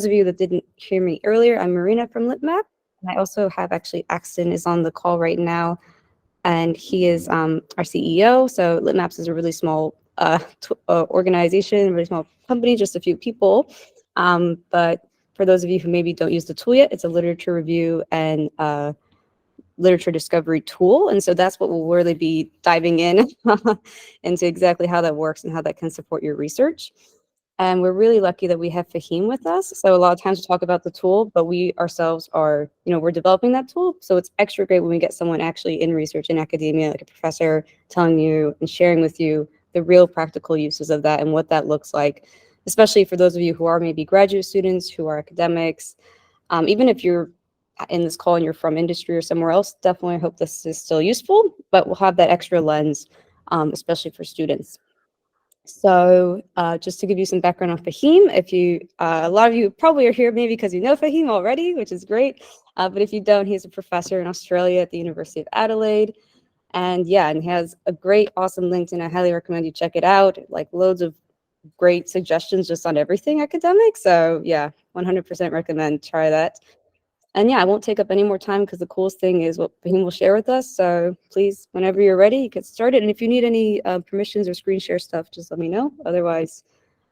those of you that didn't hear me earlier, I'm Marina from Litmap. And I also have actually Axton is on the call right now, and he is our CEO. So Litmaps is a really small organization, really small company, just a few people. But for those of you who maybe don't use the tool yet, it's a literature review and literature discovery tool. And so that's what we'll really be diving in into exactly how that works and how that can support your research. And we're really lucky that we have Faheem with us. So a lot of times we talk about the tool, but we ourselves are, we're developing that tool. So it's extra great when we get someone actually in research in academia, like a professor, telling you and sharing with you the real practical uses of that and what that looks like, especially for those of you who are maybe graduate students, who are academics. Even if you're in this call and you're from industry or somewhere else, definitely hope this is still useful, but we'll have that extra lens, especially for students. So just to give you some background on Faheem, if you, a lot of you probably are here maybe because you know Faheem already, which is great. But if you don't, he's a professor in Australia at the University of Adelaide. And yeah, and he has a great, awesome LinkedIn. I highly recommend you check it out. Like loads of great suggestions just on everything academic. So yeah, 100% recommend try that. And yeah, I won't take up any more time because the coolest thing is what Faheem will share with us. So please, whenever you're ready, you get started. And if you need any permissions or screen share stuff, just let me know. Otherwise,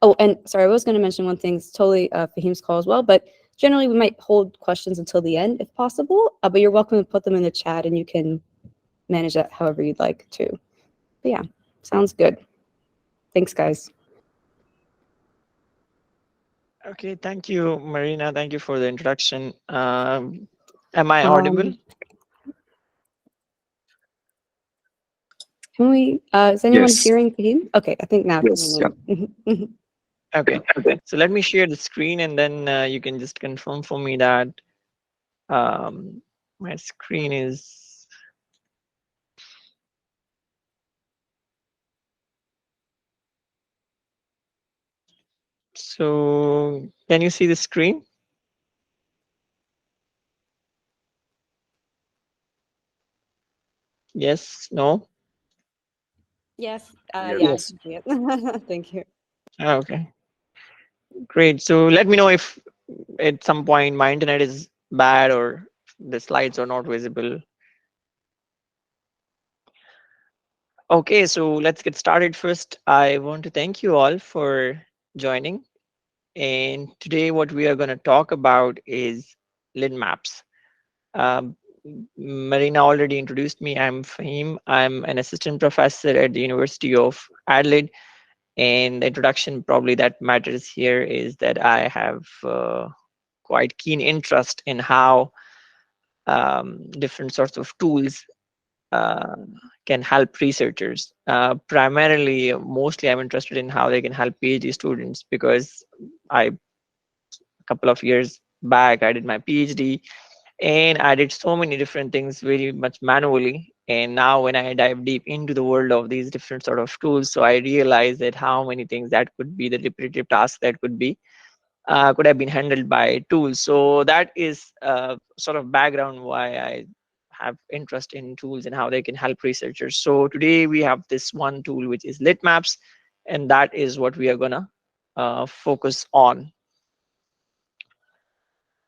oh, and sorry, I was going to mention one thing. It's totally Faheem's call as well. But generally, we might hold questions until the end if possible. But you're welcome to put them in the chat and you can manage that however you'd like to. But yeah, sounds good. Thanks, guys. Okay, thank you, Marina. Thank you for the introduction. Am I audible? Can we, is anyone Yes. hearing Faheem? Okay, I think now. Yes. Yeah. Okay, so let me share the screen and then you can just confirm for me that my screen is. So can you see the screen? Yes, no? Yes, Yes. yeah. Thank you. Okay, great. So let me know if at some point my internet is bad or the slides are not visible. Okay, so let's get started. First, I want to thank you all for joining. And today what we are going to talk about is Litmaps. Um, Marina already introduced me. I'm Faheem. I'm an assistant professor at the University of Adelaide. And the introduction probably that matters here is that I have quite keen interest in how different sorts of tools uh, can help researchers. Primarily, mostly I'm interested in how they can help PhD students because a couple of years back, I did my PhD and I did so many different things very much manually. And now when I dive deep into the world of these different sort of tools, so I realized that how many things that could be the repetitive tasks that could have been handled by tools. So that is sort of background why I have interest in tools and how they can help researchers. So today we have this one tool which is Litmaps, and that is what we are gonna focus on.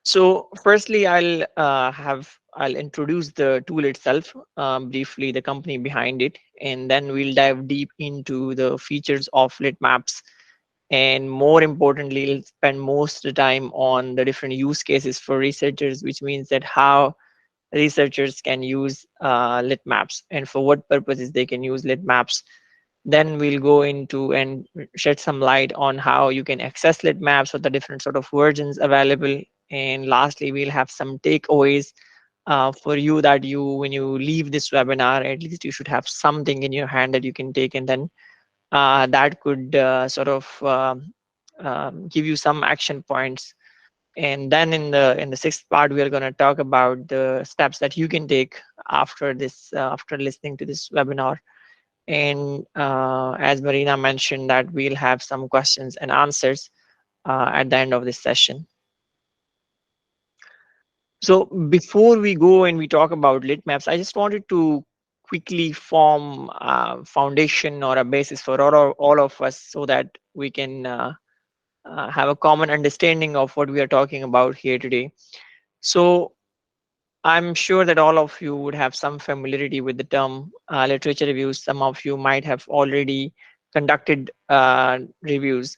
So firstly, I'll introduce the tool itself, briefly the company behind it, and then we'll dive deep into the features of Litmaps. And more importantly, we'll spend most of the time on the different use cases for researchers, which means that how researchers can use Litmaps and for what purposes they can use Litmaps. Then we'll go into and shed some light on how you can access Litmaps or the different sort of versions available. And lastly, we'll have some takeaways for you that when you leave this webinar, at least you should have something in your hand that you can take, and then that could sort of give you some action points. And then in the sixth part, we are going to talk about the steps that you can take after this, after listening to this webinar. And as Marina mentioned, that we'll have some questions and answers at the end of this session. So before we go and we talk about Litmaps, I just wanted to quickly form a foundation or a basis for all of us so that we can have a common understanding of what we are talking about here today. So I'm sure that all of you would have some familiarity with the term literature reviews. Some of you might have already conducted reviews,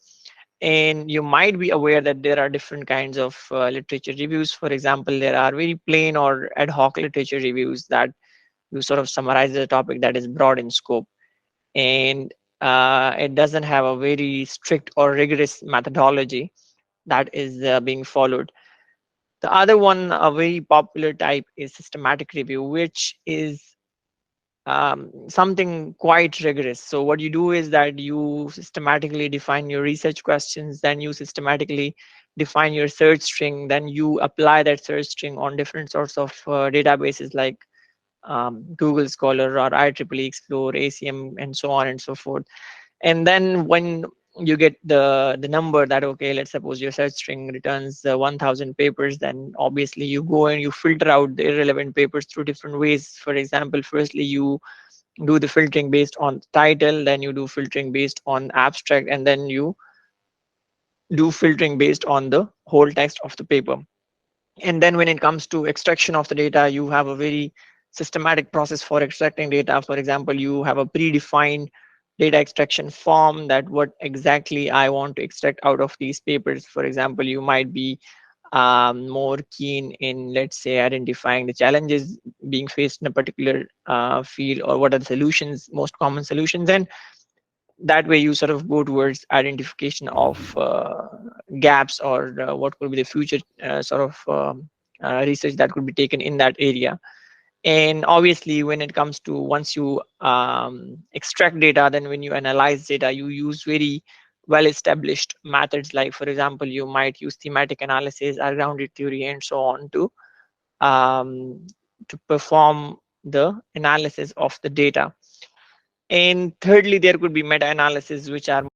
and you might be aware that there are different kinds of literature reviews. For example, there are very plain or ad hoc literature reviews that you sort of summarize the topic that is broad in scope, and it doesn't have a very strict or rigorous methodology that is being followed. The other one, a very popular type, is systematic review, which is something quite rigorous. So what you do is that you systematically define your research questions, then you systematically define your search string, then you apply that search string on different sorts of databases like Google Scholar or IEEE Explore, ACM, and so on and so forth. And then when you get the number that, okay, let's suppose your search string returns 1000 papers, then obviously you go and you filter out the irrelevant papers through different ways. For example, firstly you do the filtering based on title, then you do filtering based on abstract, and then you do filtering based on the whole text of the paper. And then when it comes to extraction of the data, you have a very systematic process for extracting data. For example, you have a predefined data extraction form, that what exactly I want to extract out of these papers. For example, you might be more keen in, let's say, identifying the challenges being faced in a particular field, or what are the solutions, most common solutions, and that way you sort of go towards identification of gaps, or what could be the future sort of research that could be taken in that area. And obviously when it comes to, once you extract data, then when you analyze data, you use very well established methods, like for example you might use thematic analysis or grounded theory and so on um, to perform the analysis of the data. And thirdly, there could be meta-analysis, which are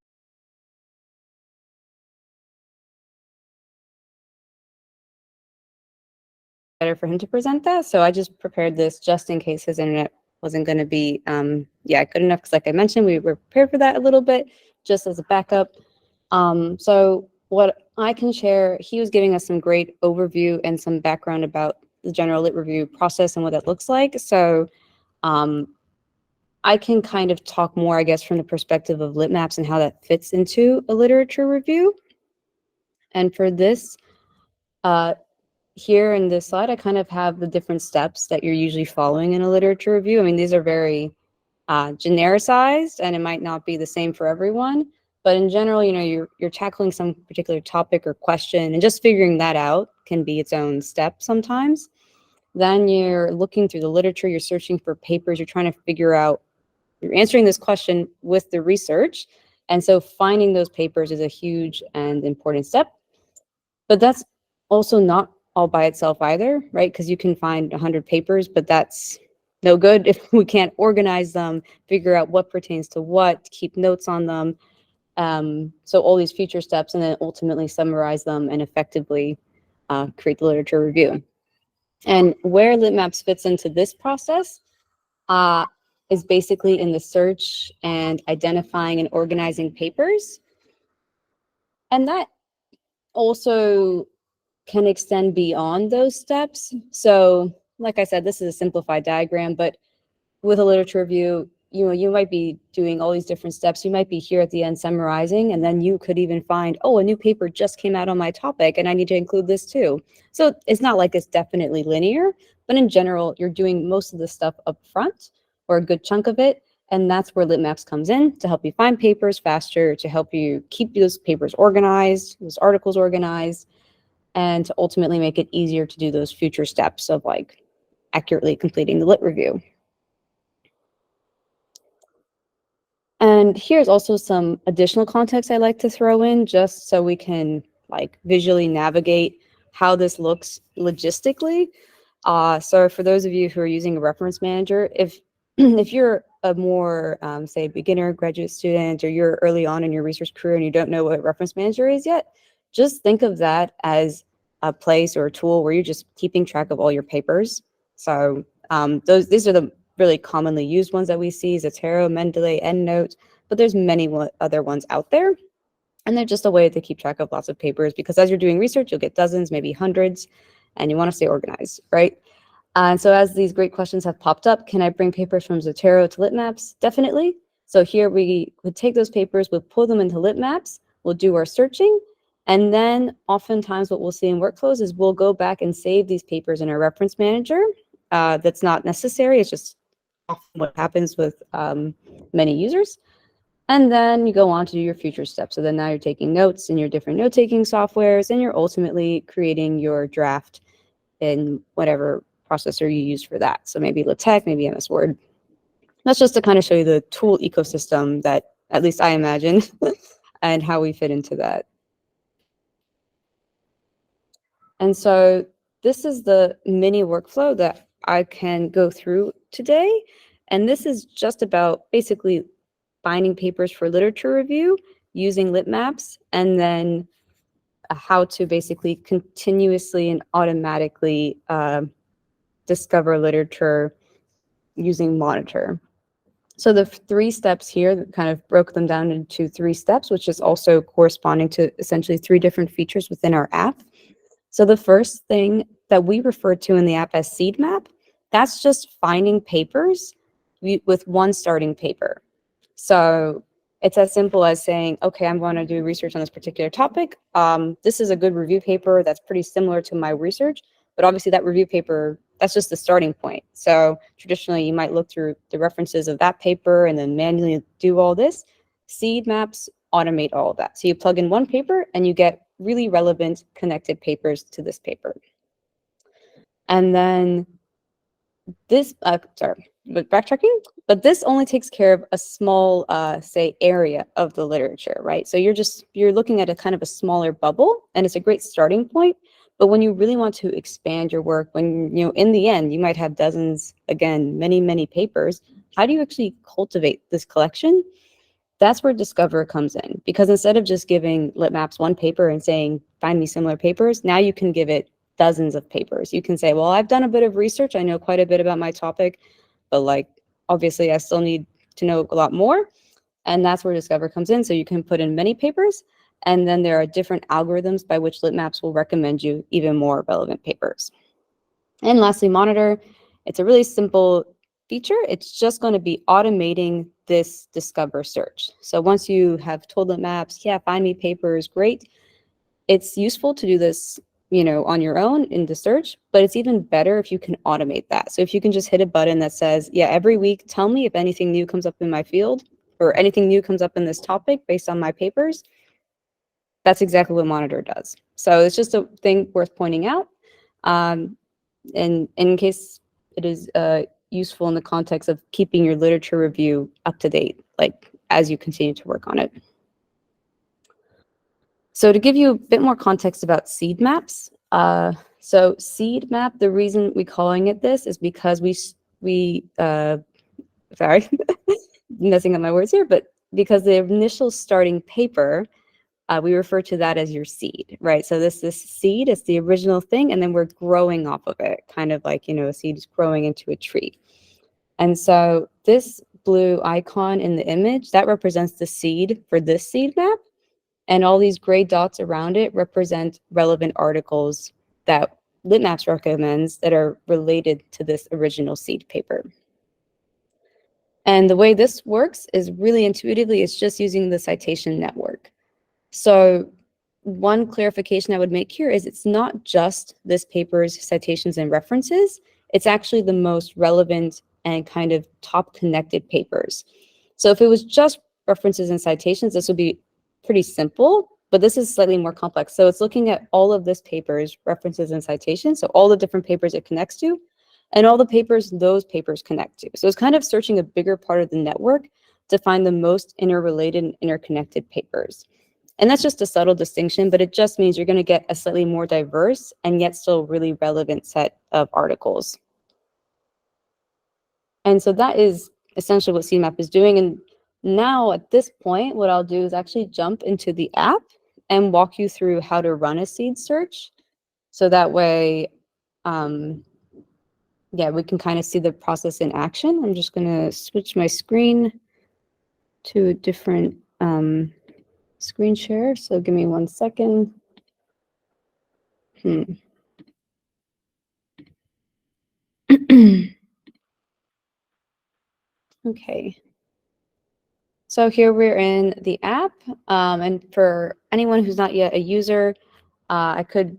better for him to present that. So I just prepared this just in case his internet wasn't going to be, yeah, good enough. Because like I mentioned, we were prepared for that a little bit, just as a backup. So what I can share, he was giving us some great overview and some background about the general lit review process and what that looks like. So I can kind of talk more, I guess, from the perspective of Litmaps and how that fits into a literature review. And for this, here in this slide, I kind of have the different steps that you're usually following in a literature review. I mean, these are very genericized, and it might not be the same for everyone. But in general, you know, you're tackling some particular topic or question, and just figuring that out can be its own step sometimes. Then you're looking through the literature, you're searching for papers, you're trying to figure out, you're answering this question with the research. And so finding those papers is a huge and important step. But that's also not all by itself either, right? Because you can find 100 papers, but that's no good if we can't organize them, figure out what pertains to what, keep notes on them. So all these future steps, and then ultimately summarize them and effectively create the literature review. And where Litmaps fits into this process is basically in the search and identifying and organizing papers. And that also can extend beyond those steps. So like I said, this is a simplified diagram, but with a literature review, you know, you might be doing all these different steps. You might be here at the end summarizing, and then you could even find, oh, a new paper just came out on my topic and I need to include this too. So it's not like it's definitely linear, but in general, you're doing most of the stuff up front, or a good chunk of it. And that's where Litmaps comes in to help you find papers faster, to help you keep those papers organized, those articles organized, and to ultimately make it easier to do those future steps of like accurately completing the lit review. And here's also some additional context I like to throw in, just so we can like visually navigate how this looks logistically. So for those of you who are using a reference manager, if if you're a more, say, beginner graduate student, or you're early on in your research career and you don't know what reference manager is yet, just think of that as a place or a tool where you're just keeping track of all your papers. So these are the really commonly used ones that we see: Zotero, Mendeley, EndNote, but there's many other ones out there. And they're just a way to keep track of lots of papers, because as you're doing research, you'll get dozens, maybe hundreds, and you want to stay organized, right? And so as these great questions have popped up, can I bring papers from Zotero to Litmaps? Definitely. So here we would take those papers, we'll pull them into Litmaps, we'll do our searching, and then oftentimes what we'll see in workflows is we'll go back and save these papers in our reference manager. That's not necessary, it's just often what happens with many users. And then you go on to do your future steps. So then now you're taking notes in your different note-taking softwares, and you're ultimately creating your draft in whatever processor you use for that. So maybe LaTeX, maybe MS Word. That's just to kind of show you the tool ecosystem that at least I imagine and how we fit into that. And so this is the mini workflow that I can go through today. And this is just about basically finding papers for literature review using Litmaps, and then how to basically continuously and automatically discover literature using Monitor. So the 3 steps here kind of broke them down into 3 steps, which is also corresponding to essentially 3 different features within our app. So the first thing that we refer to in the app as seed map, that's just finding papers with one starting paper. So it's as simple as saying, okay, I'm going to do research on this particular topic. This is a good review paper that's pretty similar to my research, but obviously that review paper, that's just the starting point. So traditionally you might look through the references of that paper and then manually do all this. Seed maps automate all of that. So you plug in one paper and you get really relevant connected papers to this paper. And then this, but backtracking, but this only takes care of a small, say, area of the literature, right? So you're looking at a kind of a smaller bubble, and it's a great starting point. But when you really want to expand your work, when, in the end, you might have dozens, again, many, many papers, how do you actually cultivate this collection? That's where Discover comes in, because instead of just giving Litmaps one paper and saying, find me similar papers, now you can give it dozens of papers. You can say, well, I've done a bit of research. I know quite a bit about my topic, but obviously I still need to know a lot more. And that's where Discover comes in. So you can put in many papers, and then there are different algorithms by which Litmaps will recommend you even more relevant papers. And lastly, Monitor. It's a really simple feature. It's just going to be automating this Discover search. So once you have told Litmaps, yeah, find me papers, great. It's useful to do this, on your own in the search, but it's even better if you can automate that. So if you can just hit a button that says, yeah, every week, tell me if anything new comes up in my field or anything new comes up in this topic based on my papers, that's exactly what Monitor does. So it's just a thing worth pointing out. And in case it is useful in the context of keeping your literature review up to date, as you continue to work on it. So to give you a bit more context about seed maps, so seed map, the reason we're calling it this is because sorry, messing up my words here, but because the initial starting paper, we refer to that as your seed, right? So this seed is the original thing, and then we're growing off of it, kind of like, a seed is growing into a tree. And so this blue icon in the image, that represents the seed for this seed map. And all these gray dots around it represent relevant articles that Litmaps recommends that are related to this original seed paper. And the way this works is really intuitively, it's just using the citation network. So one clarification I would make here is it's not just this paper's citations and references, it's actually the most relevant and kind of top connected papers. So if it was just references and citations, this would be pretty simple, but this is slightly more complex. So it's looking at all of this paper's references and citations, so all the different papers it connects to, and all the papers those papers connect to. So it's kind of searching a bigger part of the network to find the most interrelated and interconnected papers. And that's just a subtle distinction, but it just means you're going to get a slightly more diverse and yet still really relevant set of articles. And so that is essentially what CMAP is doing. And now at this point, what I'll do is actually jump into the app and walk you through how to run a seed search. So that way, yeah, we can kind of see the process in action. I'm just going to switch my screen to a different screen share, so give me 1 second. Okay. So here we're in the app, and for anyone who's not yet a user, I could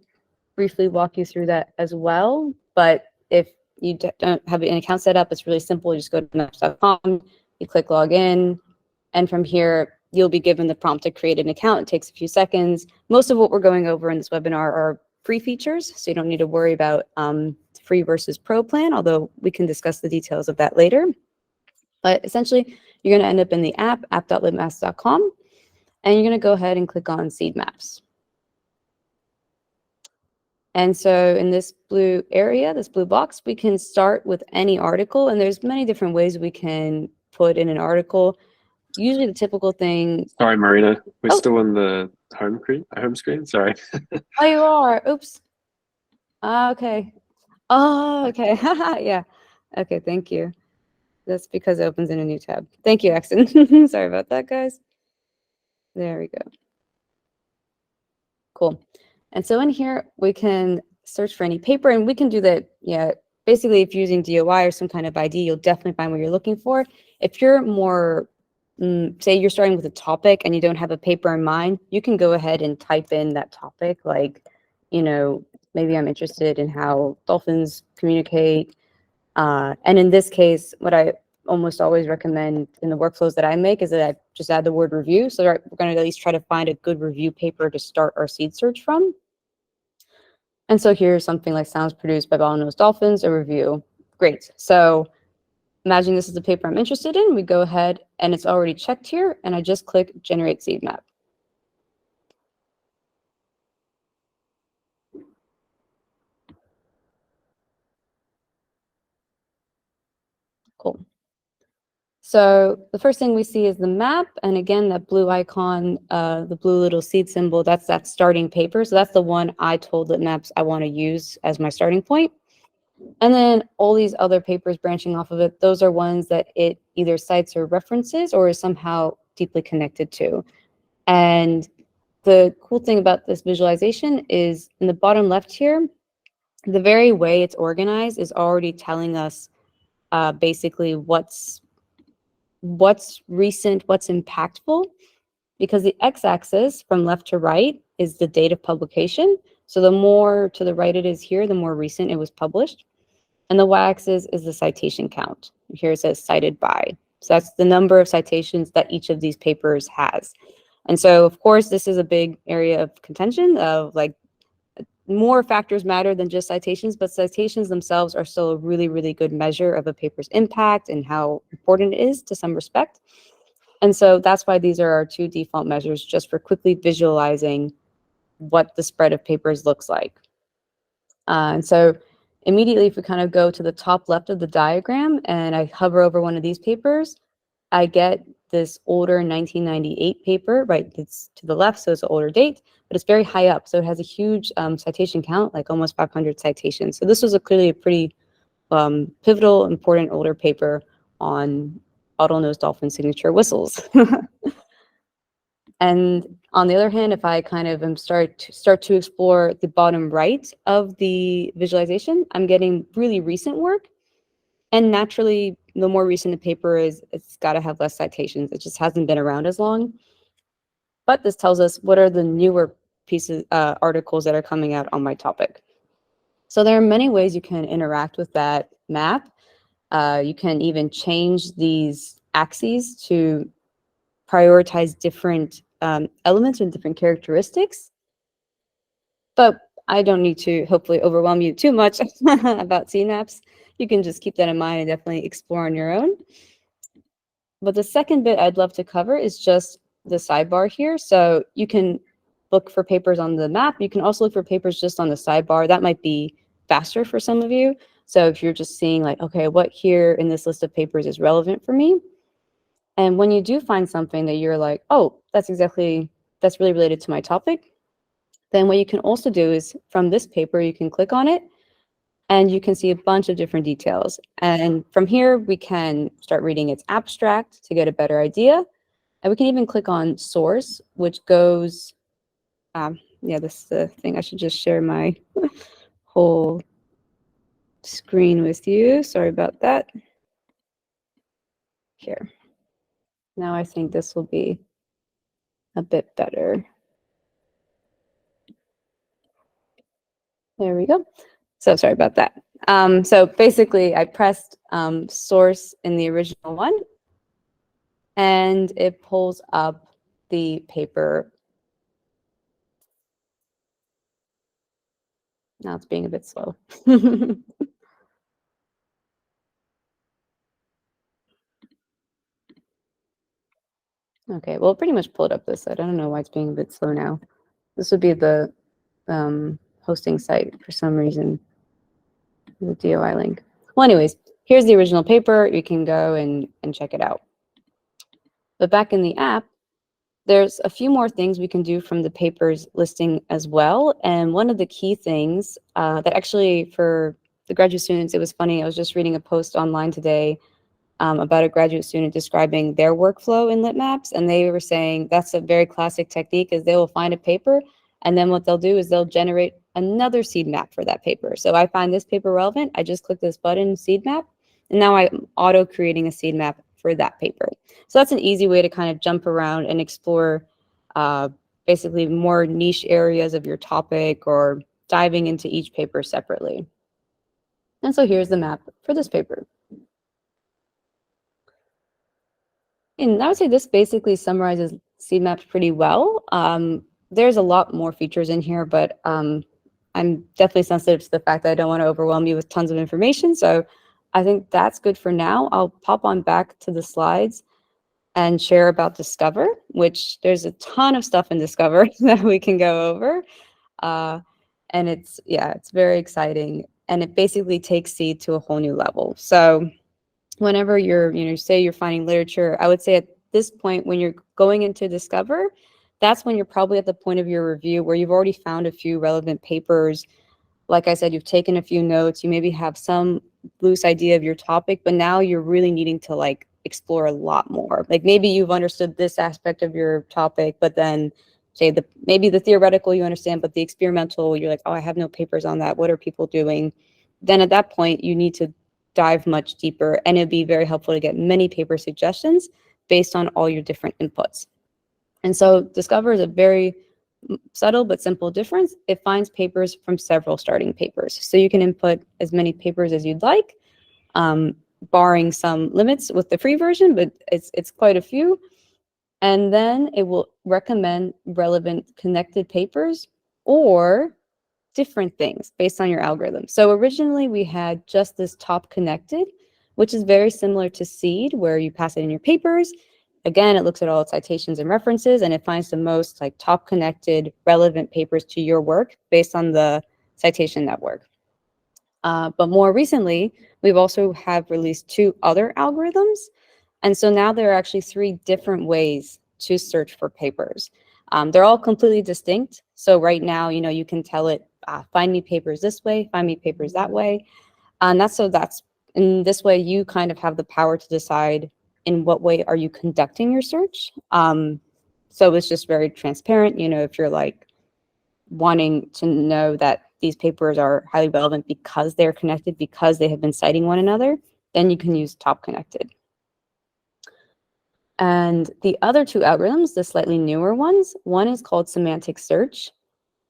briefly walk you through that as well. But if you don't have an account set up, it's really simple. You just go to maps.com, you click login, and from here, you'll be given the prompt to create an account. It takes a few seconds. Most of what we're going over in this webinar are free features, so you don't need to worry about free versus pro plan, although we can discuss the details of that later. But essentially, you're going to end up in the app.litmaps.com, and you're going to go ahead and click on Seed Maps. And so in this blue area, this blue box, we can start with any article, and there's many different ways we can put in an article. Usually the typical thing. Sorry, Marina, we're still on the home screen. Sorry. Oh, you are. Oops. Okay. Oh, okay. Yeah. Okay, thank you. That's because it opens in a new tab. Thank you, Axon. Sorry about that, guys. There we go. Cool. And so in here, we can search for any paper, and we can do that. Yeah, basically, if you're using DOI or some kind of ID, you'll definitely find what you're looking for. If you're more, say you're starting with a topic and you don't have a paper in mind, you can go ahead and type in that topic. Like, you know, maybe I'm interested in how dolphins communicate. And in this case, what I almost always recommend in the workflows that I make is that I just add the word review. So we're going to at least try to find a good review paper to start our seed search from. And so here's something like sounds produced by bottlenose dolphins, a review. Great. So imagine this is the paper I'm interested in. We go ahead and it's already checked here, and I just click generate seed map. Cool. So the first thing we see is the map, and again, that blue icon, the blue little seed symbol, that's that starting paper. So that's the one I told Litmaps I want to use as my starting point. And then all these other papers branching off of it, those are ones that it either cites or references or is somehow deeply connected to. And the cool thing about this visualization is in the bottom left here, the very way it's organized is already telling us basically what's recent, what's impactful, because the x-axis from left to right is the date of publication. So the more to the right it is here, the more recent it was published. And the y-axis is the citation count. Here it says cited by. So that's the number of citations that each of these papers has. And so, of course, this is a big area of contention of like more factors matter than just citations, but citations themselves are still a really, really good measure of a paper's impact and how important it is to some respect. And so that's why these are our two default measures, just for quickly visualizing what the spread of papers looks like. And so immediately, if we kind of go to the top left of the diagram and I hover over one of these papers, I get this older 1998 paper, right? It's to the left, so it's an older date, but it's very high up. So it has a huge citation count, like almost 500 citations. So this was clearly a pretty pivotal, important older paper on bottlenose dolphin signature whistles. And on the other hand, if I kind of start to explore the bottom right of the visualization, I'm getting really recent work. And naturally, the more recent the paper is, it's got to have less citations. It just hasn't been around as long. But this tells us what are the newer pieces, articles that are coming out on my topic. So there are many ways you can interact with that map. You can even change these axes to prioritize different elements and different characteristics. But I don't need to hopefully overwhelm you too much about seed maps. You can just keep that in mind and definitely explore on your own. But the second bit I'd love to cover is just the sidebar here. So you can look for papers on the map. You can also look for papers just on the sidebar. That might be faster for some of you. So if you're just seeing like, okay, what here in this list of papers is relevant for me? And when you do find something that you're like, oh, that's really related to my topic, then what you can also do is from this paper, you can click on it and you can see a bunch of different details. And from here, we can start reading its abstract to get a better idea. And we can even click on source, which goes, yeah, this is the thing. I should just share my whole screen with you. Sorry about that. Here. Now I think this will be a bit better. There we go. So sorry about that. So basically, I pressed source in the original one, and it pulls up the paper. Now it's being a bit slow. Okay, well, it pretty much pulled up this side. I don't know why it's being a bit slow now. This would be the hosting site for some reason, the DOI link. Well, anyways, here's the original paper. You can go and check it out. But back in the app, there's a few more things we can do from the papers listing as well. And one of the key things that actually for the graduate students, it was funny. I was just reading a post online today about a graduate student describing their workflow in Litmaps. And they were saying that's a very classic technique is they will find a paper. And then what they'll do is they'll generate another seed map for that paper. So I find this paper relevant. I just click this button, seed map. And now I'm auto creating a seed map for that paper. So that's an easy way to kind of jump around and explore basically more niche areas of your topic or diving into each paper separately. And so here's the map for this paper. And I would say this basically summarizes seed maps pretty well. There's a lot more features in here, but I'm definitely sensitive to the fact that I don't want to overwhelm you with tons of information. So I think that's good for now. I'll pop on back to the slides and share about Discover, which there's a ton of stuff in Discover that we can go over. And it's very exciting. And it basically takes seed to a whole new level. So whenever you're, say you're finding literature, I would say at this point, when you're going into Discover, that's when you're probably at the point of your review where you've already found a few relevant papers. Like I said, you've taken a few notes, you maybe have some loose idea of your topic, but now you're really needing to like explore a lot more. Like maybe you've understood this aspect of your topic, but then say maybe the theoretical you understand, but the experimental, you're like, oh, I have no papers on that. What are people doing? Then at that point, you need to dive much deeper, and it'd be very helpful to get many paper suggestions based on all your different inputs. And so Discover is a very subtle but simple difference. It finds papers from several starting papers. So you can input as many papers as you'd like, barring some limits with the free version, but it's quite a few. And then it will recommend relevant connected papers or different things based on your algorithm. So originally we had just this top connected, which is very similar to seed, where you pass it in your papers. Again, it looks at all its citations and references, and it finds the most like top connected relevant papers to your work based on the citation network. But more recently, we've also have released 2 other algorithms. And so now there are actually 3 different ways to search for papers. They're all completely distinct. So right now, you can tell it, find me papers this way, find me papers that way. And that's in this way, you kind of have the power to decide in what way are you conducting your search. So it's just very transparent. If you're like wanting to know that these papers are highly relevant because they're connected, because they have been citing one another, then you can use top connected. And the other 2 algorithms, the slightly newer ones, one is called semantic search.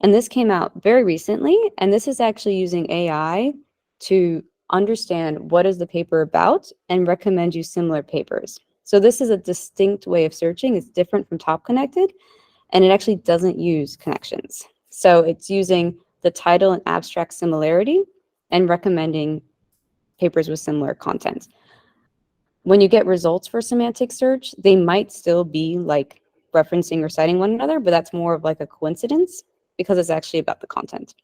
And this came out very recently. And this is actually using AI to understand what is the paper about and recommend you similar papers. So this is a distinct way of searching. It's different from top connected, and it actually doesn't use connections. So it's using the title and abstract similarity and recommending papers with similar content. When you get results for semantic search, they might still be like referencing or citing one another, but that's more of like a coincidence because it's actually about the content.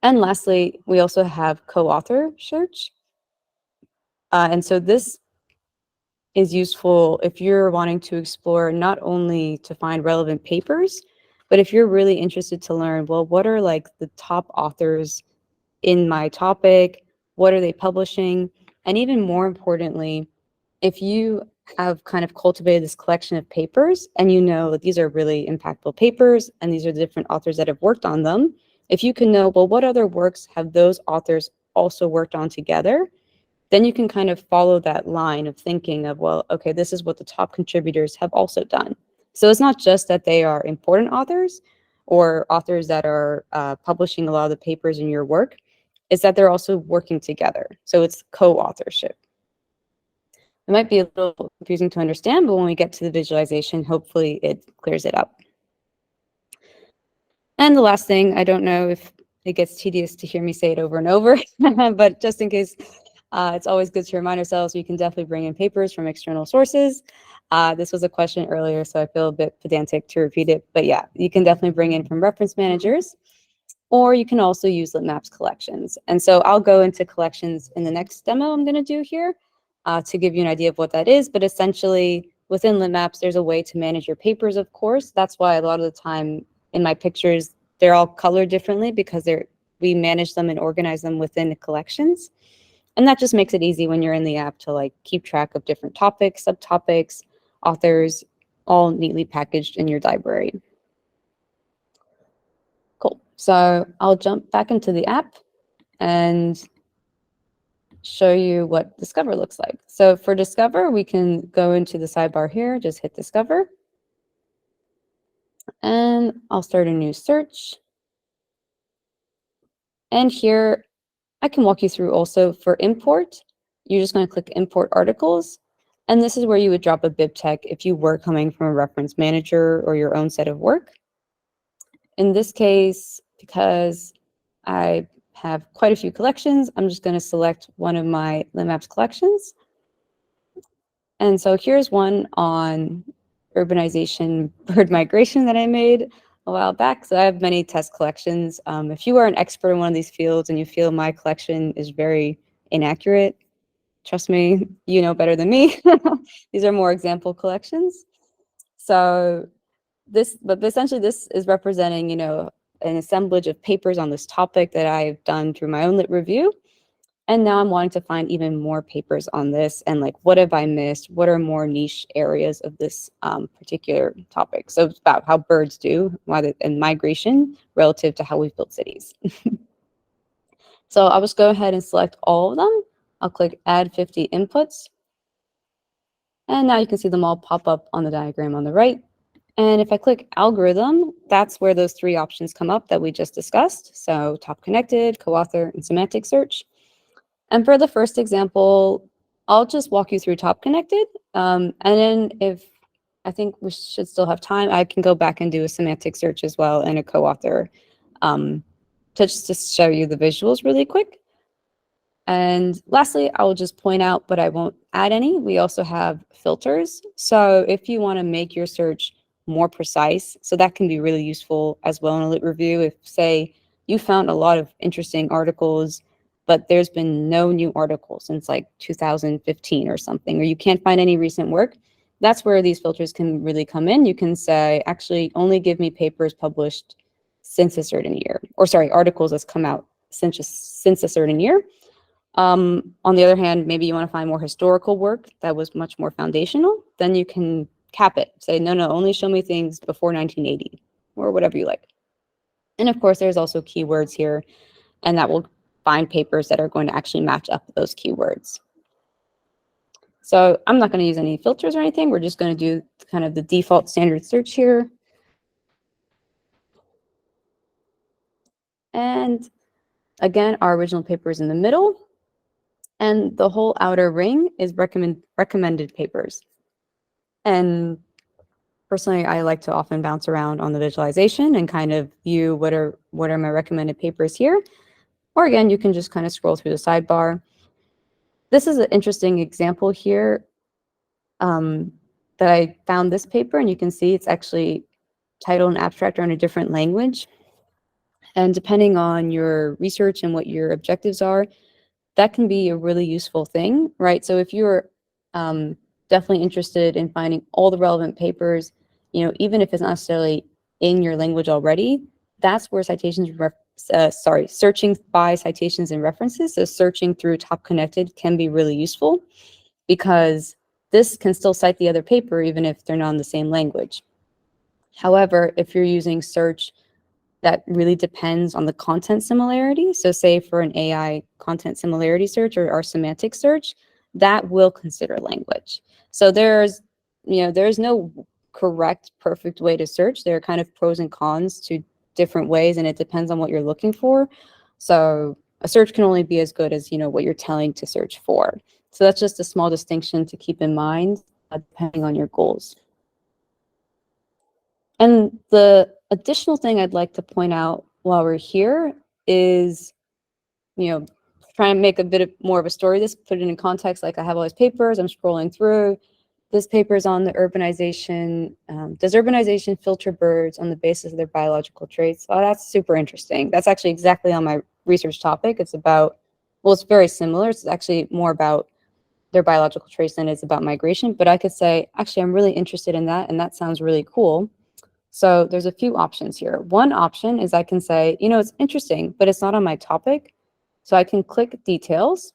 And lastly, we also have co-author search. And so this is useful if you're wanting to explore not only to find relevant papers, but if you're really interested to learn, well, what are like the top authors in my topic? What are they publishing? And even more importantly, if you have kind of cultivated this collection of papers, and you know that these are really impactful papers, and these are the different authors that have worked on them, if you can know, well, what other works have those authors also worked on together, then you can kind of follow that line of thinking of, well, okay, this is what the top contributors have also done. So it's not just that they are important authors or authors that are publishing a lot of the papers in your work, it's that they're also working together. So it's co-authorship. It might be a little confusing to understand, but when we get to the visualization, hopefully it clears it up. And the last thing, I don't know if it gets tedious to hear me say it over and over, but just in case, it's always good to remind ourselves we can definitely bring in papers from external sources. This was a question earlier, so I feel a bit pedantic to repeat it, but yeah, you can definitely bring in from reference managers, or you can also use Litmaps collections. And so I'll go into collections in the next demo I'm going to do here to give you an idea of what that is. But essentially, within Litmaps, there's a way to manage your papers, of course. That's why a lot of the time in my pictures, they're all colored differently because we manage them and organize them within the collections. And that just makes it easy when you're in the app to like keep track of different topics, subtopics, authors, all neatly packaged in your library. Cool. So I'll jump back into the app and show you what Discover looks like. So for Discover, we can go into the sidebar here, just hit Discover. And I'll start a new search. And here, I can walk you through also for import. You're just going to click Import Articles. And this is where you would drop a BibTeX if you were coming from a reference manager or your own set of work. In this case, because I have quite a few collections, I'm just going to select one of my Litmaps collections. And so here's one on urbanization bird migration that I made a while back. So I have many test collections. If you are an expert in one of these fields and you feel my collection is very inaccurate, trust me, you know better than me. These are more example collections. So but essentially this is representing, an assemblage of papers on this topic that I've done through my own lit review. And now I'm wanting to find even more papers on this and like, what have I missed? What are more niche areas of this particular topic? So it's about how birds do and migration relative to how we've built cities. So I'll just go ahead and select all of them. I'll click Add 50 Inputs. And now you can see them all pop up on the diagram on the right. And if I click Algorithm, that's where those three options come up that we just discussed. So top connected, co-author, and semantic search. And for the first example, I'll just walk you through top connected. And then if I think we should still have time, I can go back and do a semantic search as well and a co-author to just show you the visuals really quick. And lastly, I will just point out, but I won't add any. We also have filters. So if you want to make your search more precise, so that can be really useful as well in a lit review. If, say, you found a lot of interesting articles, but there's been no new articles since like 2015 or something, or you can't find any recent work, that's where these filters can really come in. You can say, actually, only give me papers published since a certain year, or sorry, articles that's come out since a certain year. On the other hand, maybe you want to find more historical work that was much more foundational, then you can cap it. Say, no, only show me things before 1980 or whatever you like. And of course, there's also keywords here, and that will find papers that are going to actually match up those keywords. So I'm not going to use any filters or anything. We're just going to do kind of the default standard search here. And again, our original paper is in the middle. And the whole outer ring is recommended papers. And personally, I like to often bounce around on the visualization and kind of view what are my recommended papers here. Or again, you can just kind of scroll through the sidebar. This is an interesting example here that I found this paper, and you can see it's actually title and abstract are in a different language. And depending on your research and what your objectives are, that can be a really useful thing, right? So if you're definitely interested in finding all the relevant papers, even if it's not necessarily in your language already, that's where searching by citations and references, so searching through top connected can be really useful, because this can still cite the other paper even if they're not in the same language. However, if you're using search that really depends on the content similarity, so say for an AI content similarity search or our semantic search, that will consider language. So there's no correct, perfect way to search. There are kind of pros and cons to different ways, and it depends on what you're looking for. So a search can only be as good as what you're telling to search for. So that's just a small distinction to keep in mind, depending on your goals. And the additional thing I'd like to point out while we're here is, try and make a bit more of a story. This put it in context. Like I have all these papers, I'm scrolling through. This paper is on the urbanization. Does urbanization filter birds on the basis of their biological traits? Oh, that's super interesting. That's actually exactly on my research topic. It's about, well, it's very similar. It's actually more about their biological traits than it's about migration. But I could say, actually, I'm really interested in that, and that sounds really cool. So there's a few options here. One option is I can say, it's interesting, but it's not on my topic. So I can click details.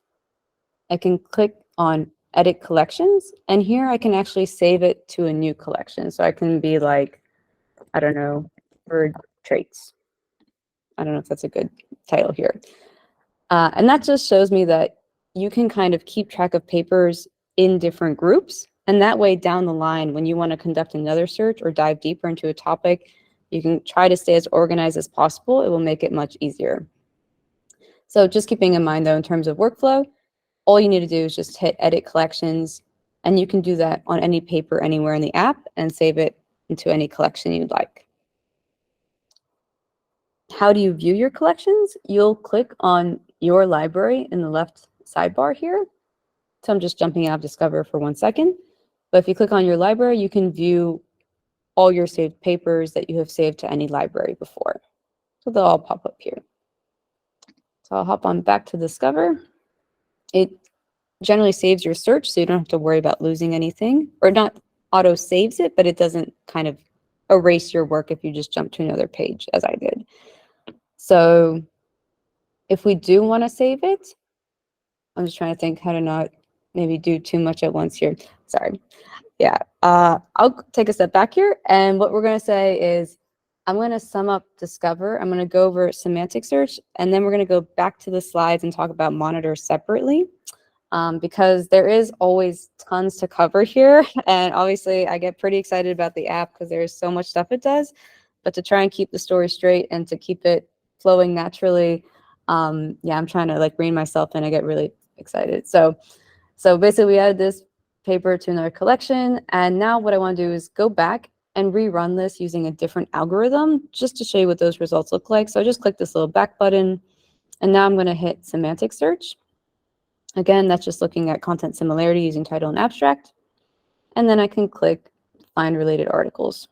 I can click on edit collections. And here I can actually save it to a new collection. So I can be like, I don't know, bird traits. I don't know if that's a good title here. And that just shows me that you can kind of keep track of papers in different groups. And that way down the line, when you want to conduct another search or dive deeper into a topic, you can try to stay as organized as possible. It will make it much easier. So just keeping in mind, though, in terms of workflow, all you need to do is just hit edit collections. And you can do that on any paper anywhere in the app and save it into any collection you'd like. How do you view your collections? You'll click on your library in the left sidebar here. So I'm just jumping out of Discover for 1 second. But if you click on your library, you can view all your saved papers that you have saved to any library before. So they'll all pop up here. So I'll hop on back to Discover. It generally saves your search, so you don't have to worry about losing anything, or not auto saves it, but it doesn't kind of erase your work if you just jump to another page, as I did. So if we do want to save it, I'm just trying to think how to not maybe do too much at once here. Sorry. Yeah, I'll take a step back here. And what we're going to say is I'm going to sum up Discover. I'm going to go over semantic search, and then we're going to go back to the slides and talk about monitor separately. Because there is always tons to cover here. And obviously I get pretty excited about the app because there's so much stuff it does. But to try and keep the story straight and to keep it flowing naturally, yeah, I'm trying to like rein myself in. I get really excited. So basically we added this paper to another collection. And now what I want to do is go back and rerun this using a different algorithm just to show you what those results look like. So I just click this little back button. And now I'm going to hit semantic search. Again, that's just looking at content similarity using title and abstract. And then I can click find related articles.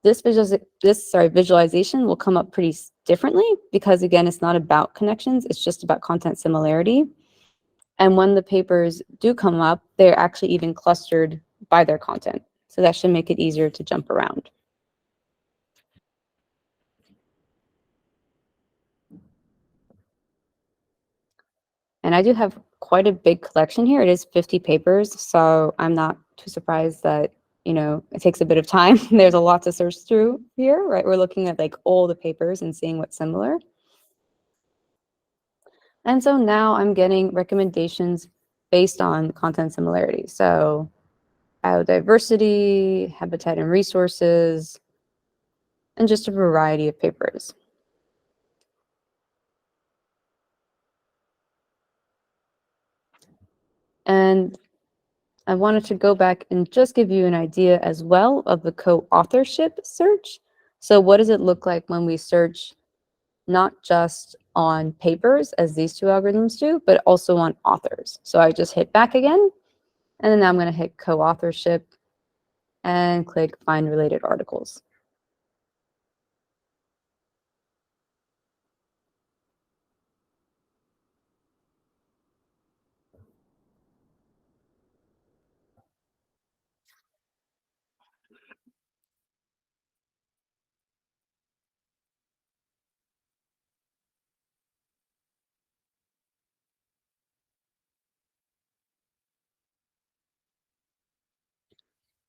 This visualization will come up pretty differently because, again, it's not about connections. It's just about content similarity. And when the papers do come up, they're actually even clustered by their content. So that should make it easier to jump around. And I do have quite a big collection here. It is 50 papers, so I'm not too surprised that, it takes a bit of time. There's a lot to search through here, right? We're looking at like all the papers and seeing what's similar. And so now I'm getting recommendations based on content similarity. So biodiversity, habitat and resources, and just a variety of papers. And I wanted to go back and just give you an idea as well of the co-authorship search. So what does it look like when we search not just on papers, as these two algorithms do, but also on authors? So I just hit back again, and then now I'm going to hit co-authorship and click find related articles.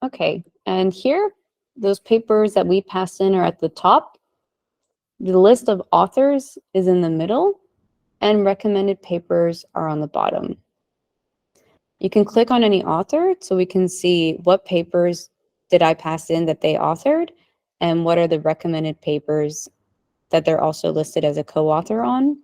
Okay, and here, those papers that we passed in are at the top. The list of authors is in the middle, and recommended papers are on the bottom. You can click on any author so we can see what papers did I pass in that they authored, and what are the recommended papers that they're also listed as a co-author on.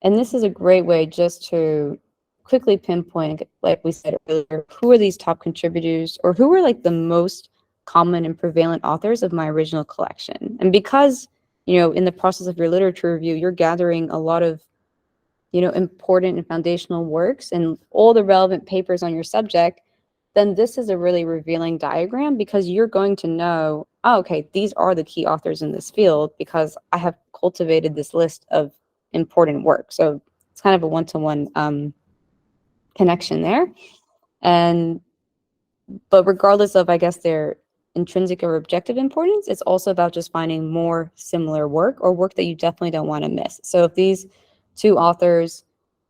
And this is a great way just to quickly pinpoint, like we said earlier, who are these top contributors, or who are like the most common and prevalent authors of my original collection. And because, in the process of your literature review, you're gathering a lot of, important and foundational works and all the relevant papers on your subject, then this is a really revealing diagram, because you're going to know, oh, okay, these are the key authors in this field because I have cultivated this list of important work. So it's kind of a one-to-one connection there. But regardless of, I guess, their intrinsic or objective importance, it's also about just finding more similar work, or work that you definitely don't want to miss. So if these two authors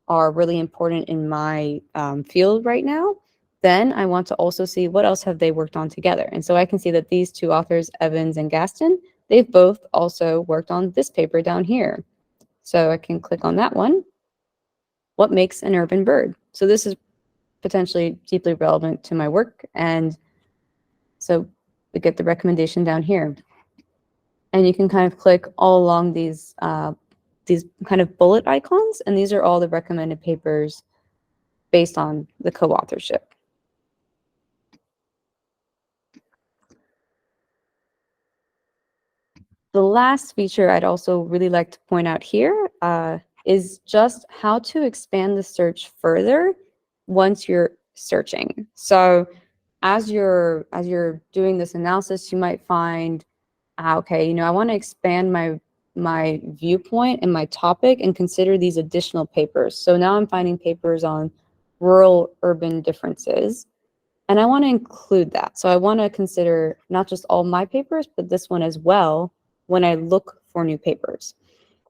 are really important in my field right now, then I want to also see what else have they worked on together. And so I can see that these two authors, Evans and Gaston, they've both also worked on this paper down here. So I can click on that one. What makes an urban bird? So this is potentially deeply relevant to my work. And so we get the recommendation down here. And you can kind of click all along these kind of bullet icons, and these are all the recommended papers based on the co-authorship. The last feature I'd also really like to point out here is just how to expand the search further once you're searching. So as you're doing this analysis, you might find, okay, I want to expand my viewpoint and my topic and consider these additional papers. So now I'm finding papers on rural-urban differences, and I want to include that. So I want to consider not just all my papers, but this one as well when I look for new papers.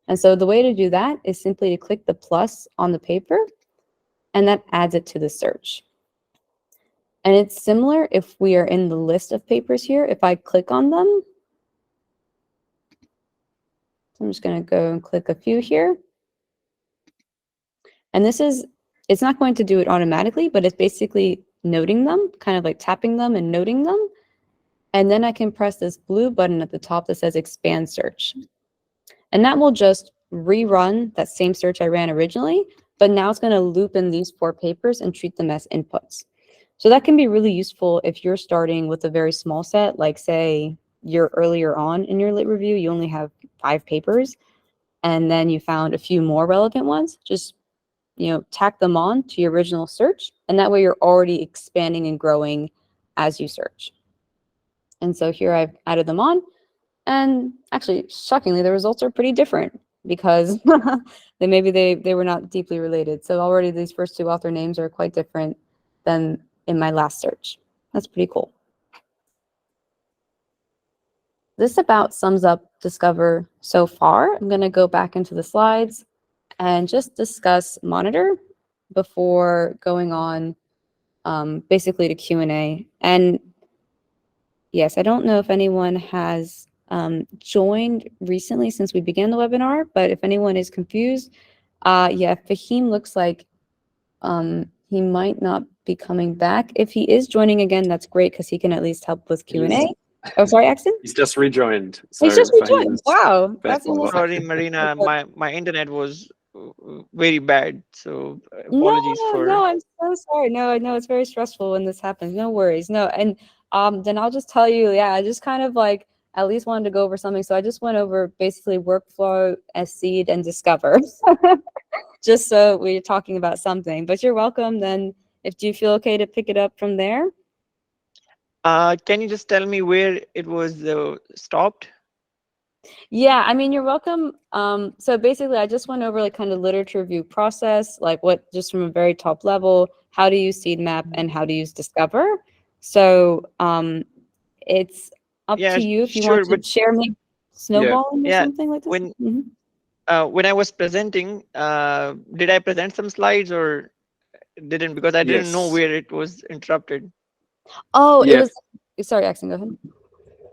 And so the way to do that is simply to click the plus on the paper, and that adds it to the search. And it's similar if we are in the list of papers here. If I click on them, I'm just going to go and click a few here. And it's not going to do it automatically, but it's basically noting them, kind of like tapping them and noting them. And then I can press this blue button at the top that says expand search. And that will just rerun that same search I ran originally, but now it's going to loop in these 4 papers and treat them as inputs. So that can be really useful if you're starting with a very small set, like say you're earlier on in your lit review, you only have 5 papers, and then you found a few more relevant ones. Just tack them on to your original search, and that way you're already expanding and growing as you search. And so here I've added them on, and actually, shockingly, the results are pretty different because they were not deeply related. So already these first 2 author names are quite different than in my last search. That's pretty cool. This about sums up Discover so far. I'm going to go back into the slides and just discuss Monitor before going on basically to Q&A. And yes, I don't know if anyone has joined recently since we began the webinar, but if anyone is confused, yeah, Faheem looks like he might not be coming back. If he is joining again, that's great because he can at least help with Q&A. Oh, sorry, Axton? He's just rejoined. He's just rejoined. Wow, that's almost. Sorry, Marina, my internet was very bad, so apologies for. No, I'm so sorry. No, I know it's very stressful when this happens. No worries. No, and then I'll just tell you, yeah, I just kind of like at least wanted to go over something. So I just went over basically workflow, seed, and discover, just so we're talking about something. But you're welcome. Then, if do you feel okay to pick it up from there? Can you just tell me where it was stopped? Yeah, I mean, you're welcome. So basically, I just went over like kind of literature review process, like what just from a very top level, how to use seed map and how to use discover. So it's up to you if you want to share me snowballing or something like this. When I was presenting, did I present some slides or didn't? Because I didn't know where it was interrupted. Oh, it Yeah. was. Sorry, Axon, go ahead.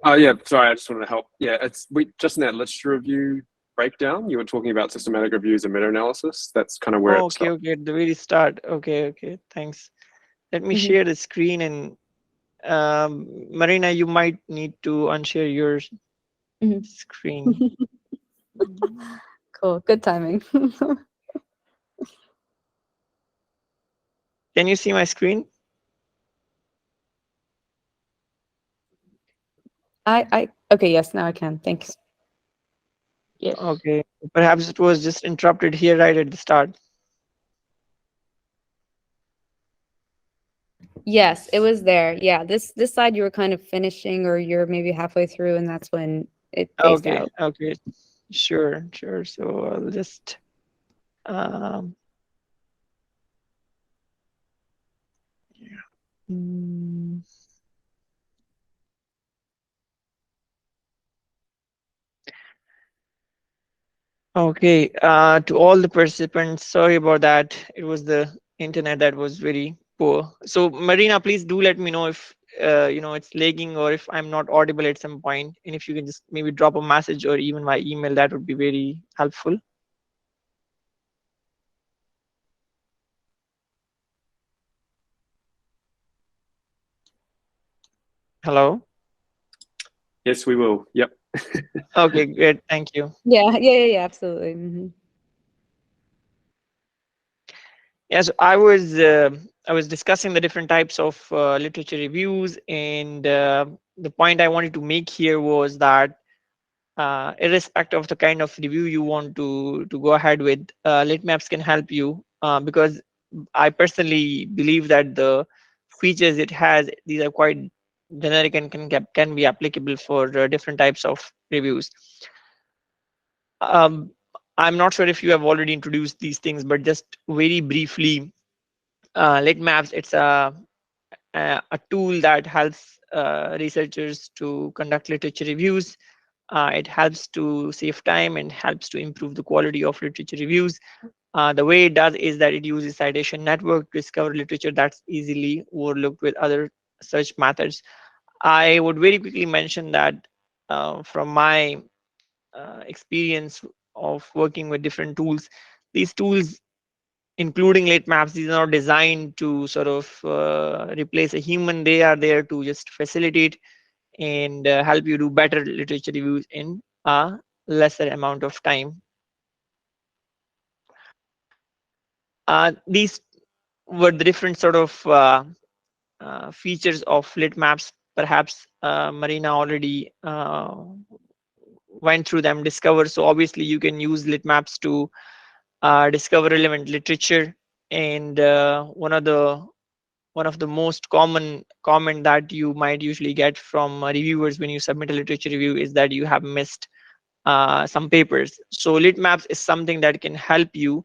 Oh, yeah. Sorry, I just wanted to help. Yeah, we just in that literature review breakdown, you were talking about systematic reviews and meta-analysis. That's kind of where it Okay, stopped. okay, at the very start. Okay, thanks. Let me Mhm. share the screen, and Marina, you might need to unshare your Mhm. screen. Cool. Good timing. Can you see my screen? Okay, yes, now I can. Thanks. Yes. Okay, perhaps it was just interrupted here right at the start. Yes, it was there. Yeah, this side you were kind of finishing, or you're maybe halfway through, and that's when it phased Okay, out. okay, sure. So I'll just um, yeah. Mm. Okay, to all the participants, sorry about that. It was the internet that was very poor. So Marina, please do let me know if it's lagging or if I'm not audible at some point, and if you can just maybe drop a message or even my email, that would be very helpful. Hello. Yes, we will. Yep. Okay, great. Thank you. Yeah, absolutely. Hmm. Yes, I was discussing the different types of literature reviews, and the point I wanted to make here was that irrespective of the kind of review you want to go ahead with, Litmaps can help you because I personally believe that the features it has, these are quite generic and can be applicable for different types of reviews. Um, I'm not sure if you have already introduced these things, but just very briefly, Litmaps, it's a tool that helps researchers to conduct literature reviews. It helps to save time and helps to improve the quality of literature reviews. The way it does is that it uses citation network to discover literature that's easily overlooked with other search methods. I would very quickly mention that from my experience of working with different tools, these tools, including Litmaps, these are not designed to sort of replace a human. They are there to just facilitate and help you do better literature reviews in a lesser amount of time. These were the different sort of features of Litmaps. Perhaps Marina already went through them, discovered. So obviously you can use Litmaps to discover relevant literature. And one of the most common comment that you might usually get from reviewers when you submit a literature review is that you have missed some papers. So Litmaps is something that can help you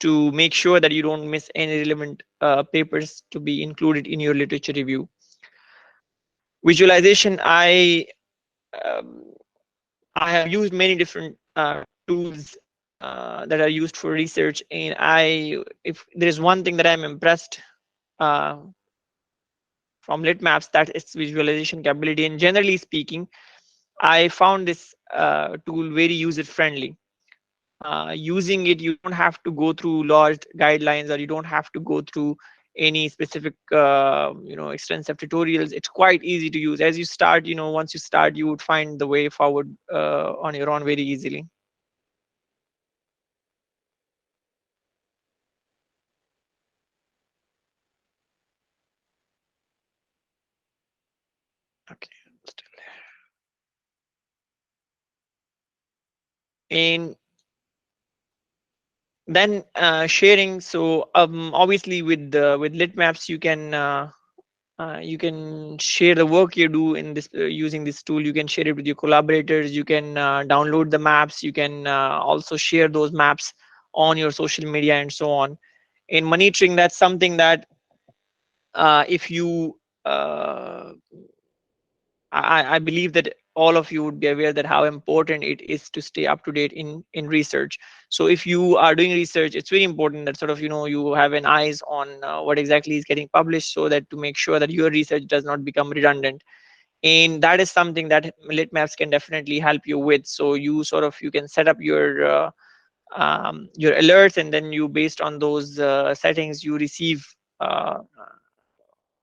to make sure that you don't miss any relevant papers to be included in your literature review. Visualization, um, I have used many different tools that are used for research, and if there is one thing that I'm impressed uh, from Litmaps, that its visualization capability. And generally speaking, I found this tool very user friendly. Using it, you don't have to go through large guidelines, or you don't have to go through any specific extensive tutorials. It's quite easy to use. As you start, once you start, you would find the way forward on your own very easily. Okay, still there. And then sharing. So obviously with Litmaps, you can share the work you do in this using this tool. You can share it with your collaborators. You can download the maps. You can also share those maps on your social media and so on. In monitoring, that's something that if you I believe that all of you would be aware that how important it is to stay up to date in research. So if you are doing research, it's very important that sort of you have an eyes on what exactly is getting published, so that to make sure that your research does not become redundant. And that is something that Litmaps can definitely help you with. So you can set up your alerts, and then you, based on those settings, you receive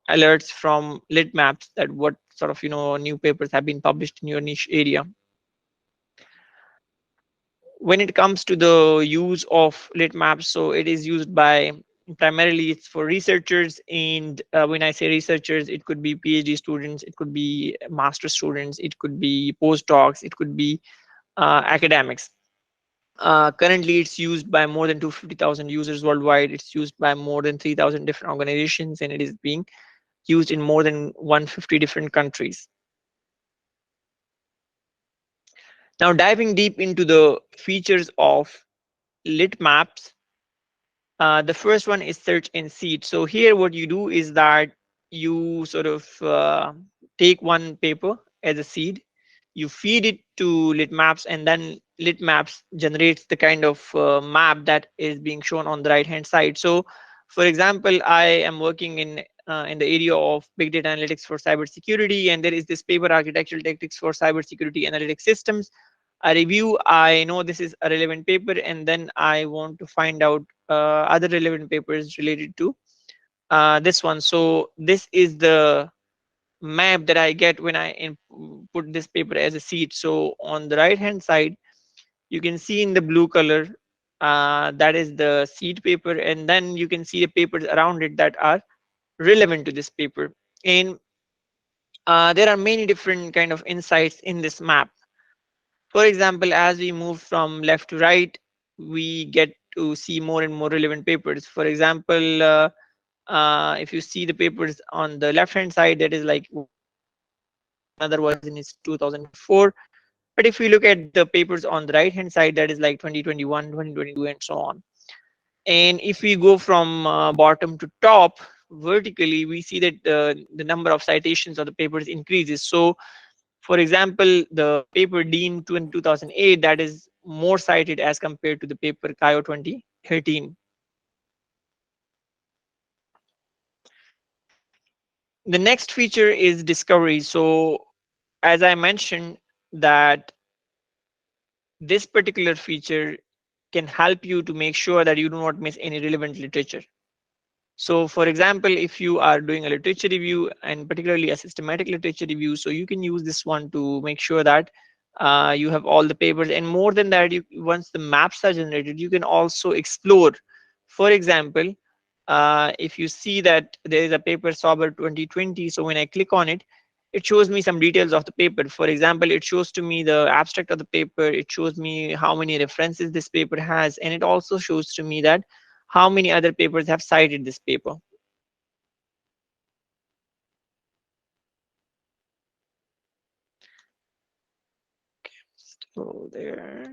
alerts from Litmaps that what sort of new papers have been published in your niche area. When it comes to the use of Litmaps, so it is used by, primarily it's for researchers, and when I say researchers, it could be PhD students, it could be master students, it could be postdocs, it could be academics. Currently, it's used by more than 250,000 users worldwide. It's used by more than 3,000 different organizations, and it is being used in more than 150 different countries. Now, diving deep into the features of Litmaps, the first one is search and seed. So here what you do is that you sort of take one paper as a seed, you feed it to Litmaps, and then Litmaps generates the kind of map that is being shown on the right hand side. So for example, I am working in the area of big data analytics for cybersecurity, and there is this paper, architectural tactics for cybersecurity analytics systems, a review. I know this is a relevant paper, and then I want to find out other relevant papers related to this one. So this is the map that I get when I put this paper as a seed. So on the right hand side, you can see in the blue color, that is the seed paper, and then you can see the papers around it that are relevant to this paper. And there are many different kind of insights in this map. For example, as we move from left to right, we get to see more and more relevant papers. For example, if you see the papers on the left hand side, that is like another was in 2004. But if we look at the papers on the right hand side, that is like 2021, 2022, and so on. And if we go from bottom to top vertically, we see that the number of citations of the papers increases. So for example, the paper Dean 2008, that is more cited as compared to the paper Kayo 2013. The next feature is discovery. So as I mentioned, that this particular feature can help you to make sure that you do not miss any relevant literature. So for example, if you are doing a literature review, and particularly a systematic literature review, so you can use this one to make sure that you have all the papers. And more than that, once the maps are generated, you can also explore. For example, if you see that there is a paper Sauber 2020, so when I click on it, it shows me some details of the paper. For example, it shows to me the abstract of the paper, it shows me how many references this paper has, and it also shows to me that how many other papers have cited this paper. So there.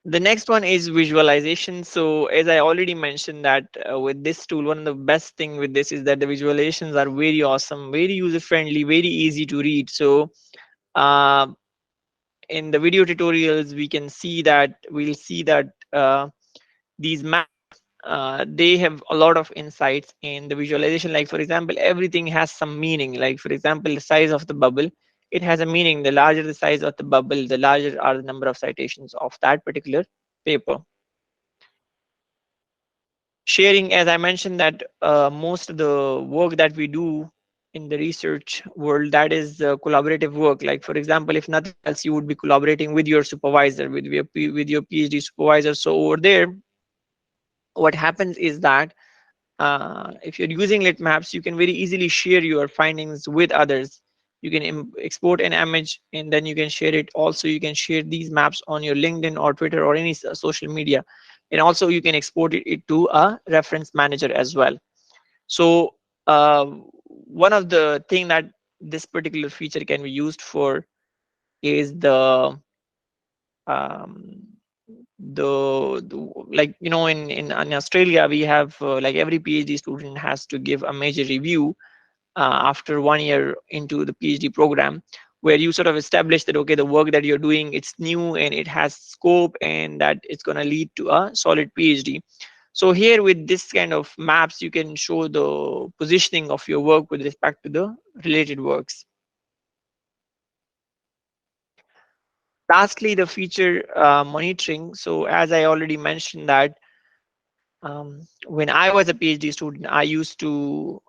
The next one is visualization. So as I already mentioned that with this tool, one of the best thing with this is that the visualizations are very awesome, very user friendly, very easy to read. So uh, in the video tutorials, we'll see that these maps, they have a lot of insights in the visualization. Like for example, everything has some meaning. Like for example, the size of the bubble, it has a meaning. The larger the size of the bubble, the larger are the number of citations of that particular paper. Sharing, as I mentioned, that most of the work that we do in the research world, that is collaborative work. Like for example, if nothing else, you would be collaborating with your supervisor, with your PhD supervisor. So over there, what happens is that if you're using Litmaps, you can very easily share your findings with others. You can export an image, and then you can share it. Also, you can share these maps on your LinkedIn or Twitter or any social media. And also you can export it to a reference manager as well. So one of the thing that this particular feature can be used for is the like in Australia we have like every PhD student has to give a major review after 1 year into the PhD program, where you sort of establish that okay, the work that you're doing, it's new and it has scope and that it's going to lead to a solid PhD. So here with this kind of maps, you can show the positioning of your work with respect to the related works. Lastly, the feature monitoring. So as I already mentioned that when I was a PhD student, I used to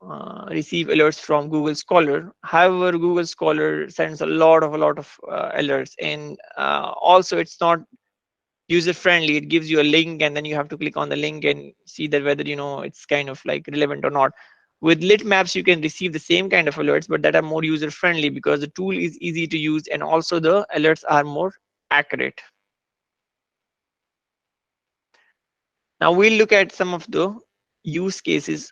receive alerts from Google Scholar. However, Google Scholar sends a lot of alerts, and also it's not user friendly. It gives you a link, and then you have to click on the link and see that whether it's kind of like relevant or not. With Litmaps, you can receive the same kind of alerts, but that are more user friendly because the tool is easy to use, and also the alerts are more accurate. Now we'll look at some of the use cases,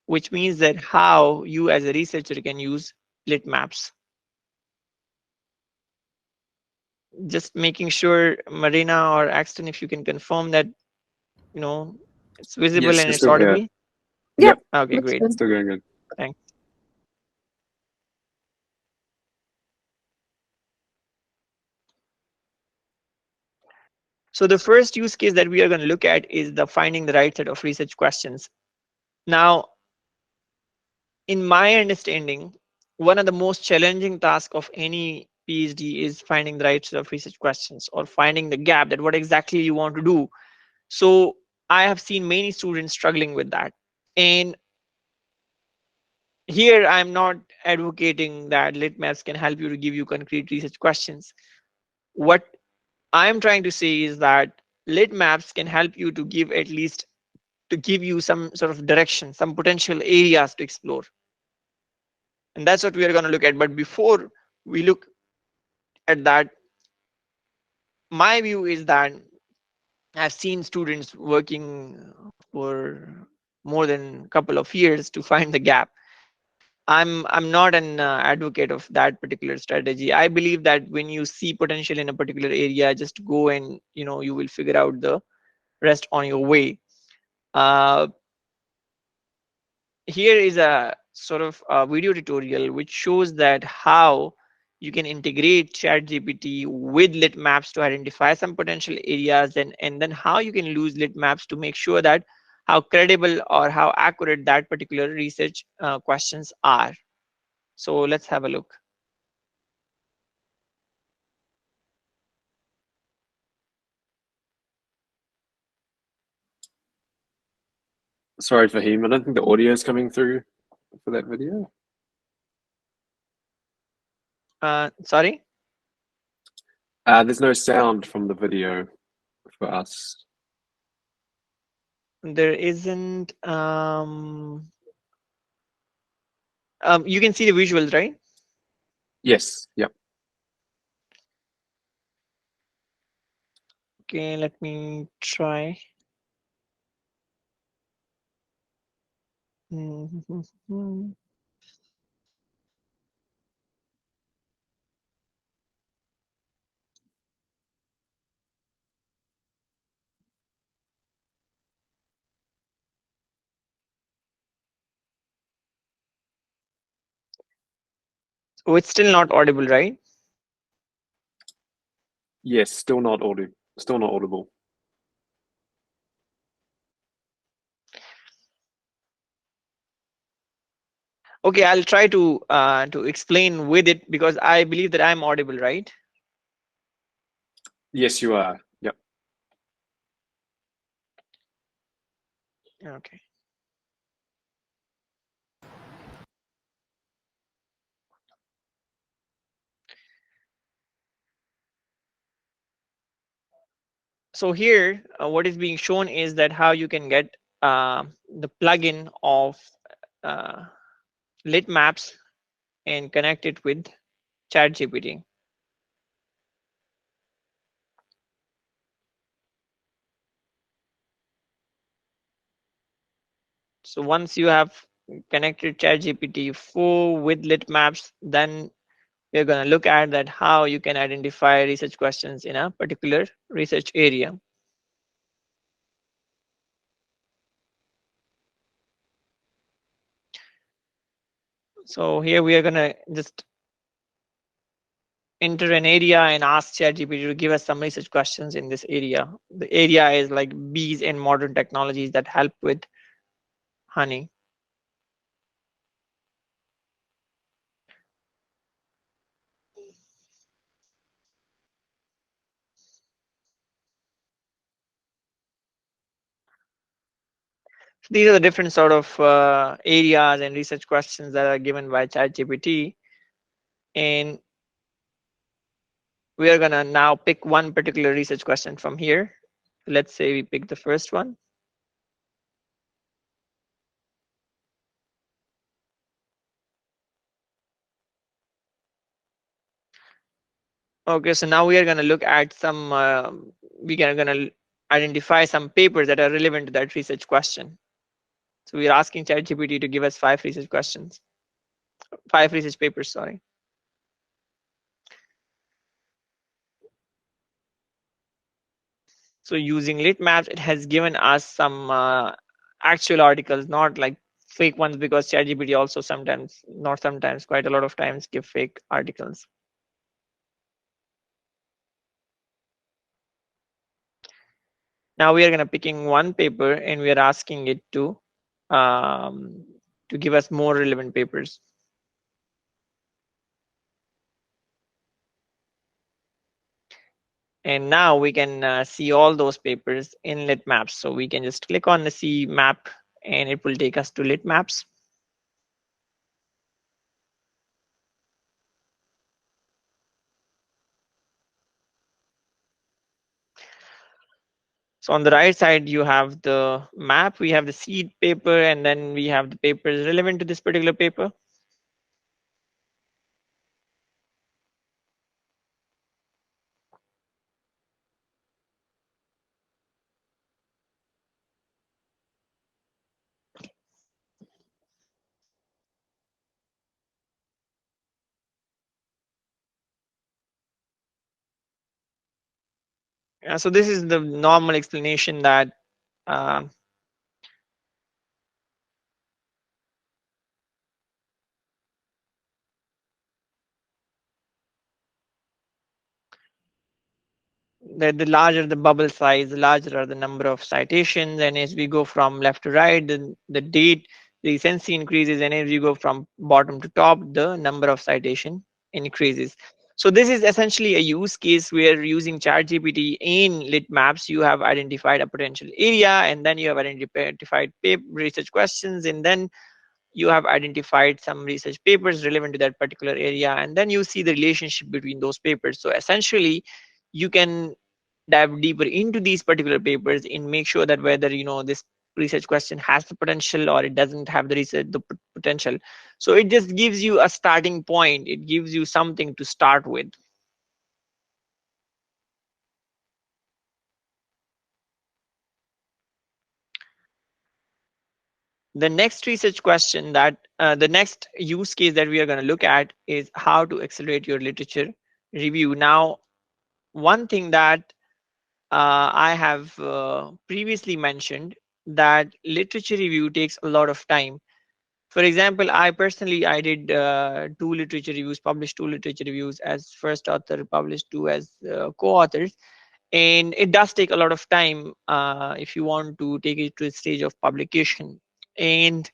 which means that how you as a researcher can use Litmaps. Just making sure, Marina or Axton, if you can confirm that it's visible Yes, and we're it's still here. audible. Yeah, Okay, looks great. good. Still going good. Thanks. So the first use case that we are going to look at is the finding the right set of research questions. Now, in my understanding, one of the most challenging tasks of any PhD is finding the right set of research questions, or finding the gap that what exactly you want to do. So I have seen many students struggling with that. And here I'm not advocating that Litmaps can help you to give you concrete research questions. What I'm trying to say is that Litmaps can help you to give at least to give you some sort of direction, some potential areas to explore. And that's what we are going to look at. But before we look at that, my view is that I've seen students working for more than a couple of years to find the gap. I'm not an advocate of that particular strategy. I believe that when you see potential in a particular area, just go and you will figure out the rest on your way. Uh, Here is a sort of a video tutorial which shows that how you can integrate ChatGPT with Litmaps to identify some potential areas, and then how you can use Litmaps to make sure that how credible or how accurate that particular research questions are. So let's have a look. Sorry, Faheem. I don't think the audio is coming through for that video. Sorry? There's no sound from the video for us. There isn't. You can see the visuals, right? Yes. Yep. Okay, let me try. Oh, it's still not audible, right? Yes. Still not audible. Still not audible. Okay, I'll try to explain with it, because I believe that I'm audible, right? Yes, you are. Yep. Okay. So here, what is being shown is that how you can get the plugin of uh, Litmaps and connect it with ChatGPT. So once you have connected ChatGPT 4 with Litmaps, then we're going to look at that how you can identify research questions in a particular research area. So here we are gonna just enter an area and ask ChatGPT to give us some research questions in this area. The area is like bees and modern technologies that help with honey. These are the different sort of areas and research questions that are given by ChatGPT. And we are gonna now pick one particular research question from here. Let's say we pick the first one. Okay, so now we are gonna look at some, we are gonna identify some papers that are relevant to that research question. So we are asking ChatGPT to give us 5 research questions, 5 research papers, sorry. So using Litmaps, it has given us some actual articles, not like fake ones, because ChatGPT also sometimes, not sometimes, quite a lot of times give fake articles. Now we are gonna picking one paper and we are asking it to give us more relevant papers. And now we can see all those papers in Litmaps. So we can just click on the C map and it will take us to Litmaps. So on the right side, you have the map, we have the seed paper, and then we have the papers relevant to this particular paper. So this is the normal explanation that the larger the bubble size, the larger are the number of citations, and as we go from left to right, the date, the recency increases, and as we go from bottom to top, the number of citation increases. So this is essentially a use case where using ChatGPT in Litmaps, you have identified a potential area, and then you have identified research questions, and then you have identified some research papers relevant to that particular area, and then you see the relationship between those papers. So essentially, you can dive deeper into these particular papers and make sure that whether this research question has the potential or it doesn't have the potential. So it just gives you a starting point, it gives you something to start with. The next research question that the next use case that we are going to look at is how to accelerate your literature review. Now, one thing that I have previously mentioned, that literature review takes a lot of time. For example, I did 2 literature reviews, published 2 literature reviews as first author, published 2 as co-authors, and it does take a lot of time if you want to take it to the stage of publication. And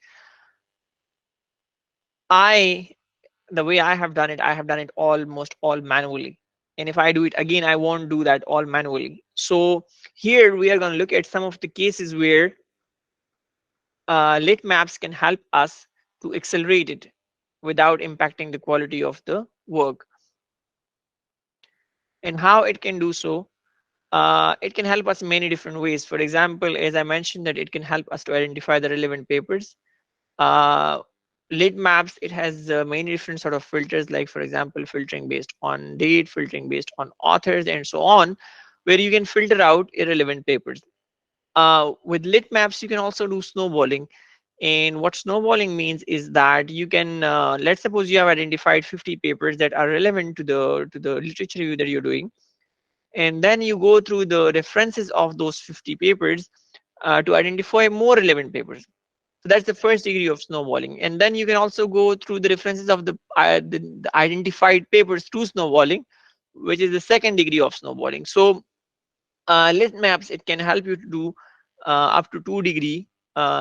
the way I have done it almost all manually. And if I do it again, I won't do that all manually. So here we are going to look at some of the cases where Litmaps can help us to accelerate it without impacting the quality of the work. And how it can do so, it can help us in many different ways. For example, as I mentioned, that it can help us to identify the relevant papers. Litmaps, it has many different sort of filters, like for example, filtering based on date, filtering based on authors, and so on, where you can filter out irrelevant papers. With Litmaps, you can also do snowballing. And what snowballing means is that you can, let's suppose you have identified 50 papers that are relevant to the literature review that you're doing, and then you go through the references of those 50 papers to identify more relevant papers. So that's the first degree of snowballing. And then you can also go through the references of the identified papers to snowballing, which is the second degree of snowballing. So Litmaps, it can help you to do up to 2 degree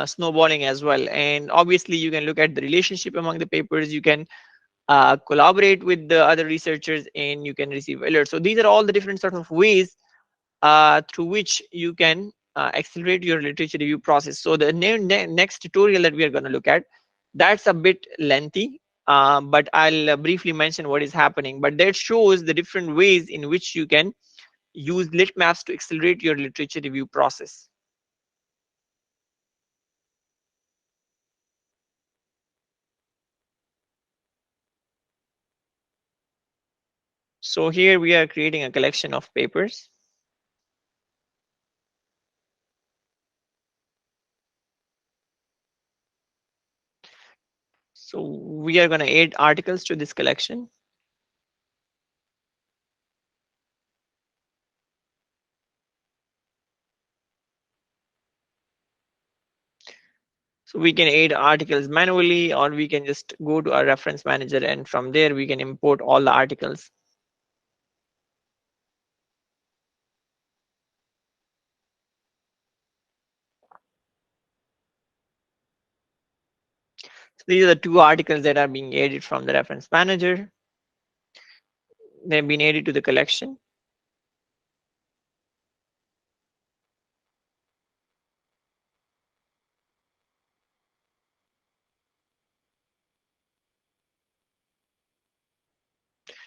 snowballing as well. And obviously you can look at the relationship among the papers, you can collaborate with the other researchers, and you can receive alerts. So these are all the different sort of ways through which you can accelerate your literature review process. So the next tutorial that we are going to look at, that's a bit lengthy, but I'll briefly mention what is happening. But that shows the different ways in which you can use Litmaps to accelerate your literature review process. So here we are creating a collection of papers. So we are going to add articles to this collection. So we can add articles manually, or we can just go to our reference manager, and from there we can import all the articles. So these are the 2 articles that are being added from the reference manager. They've been added to the collection.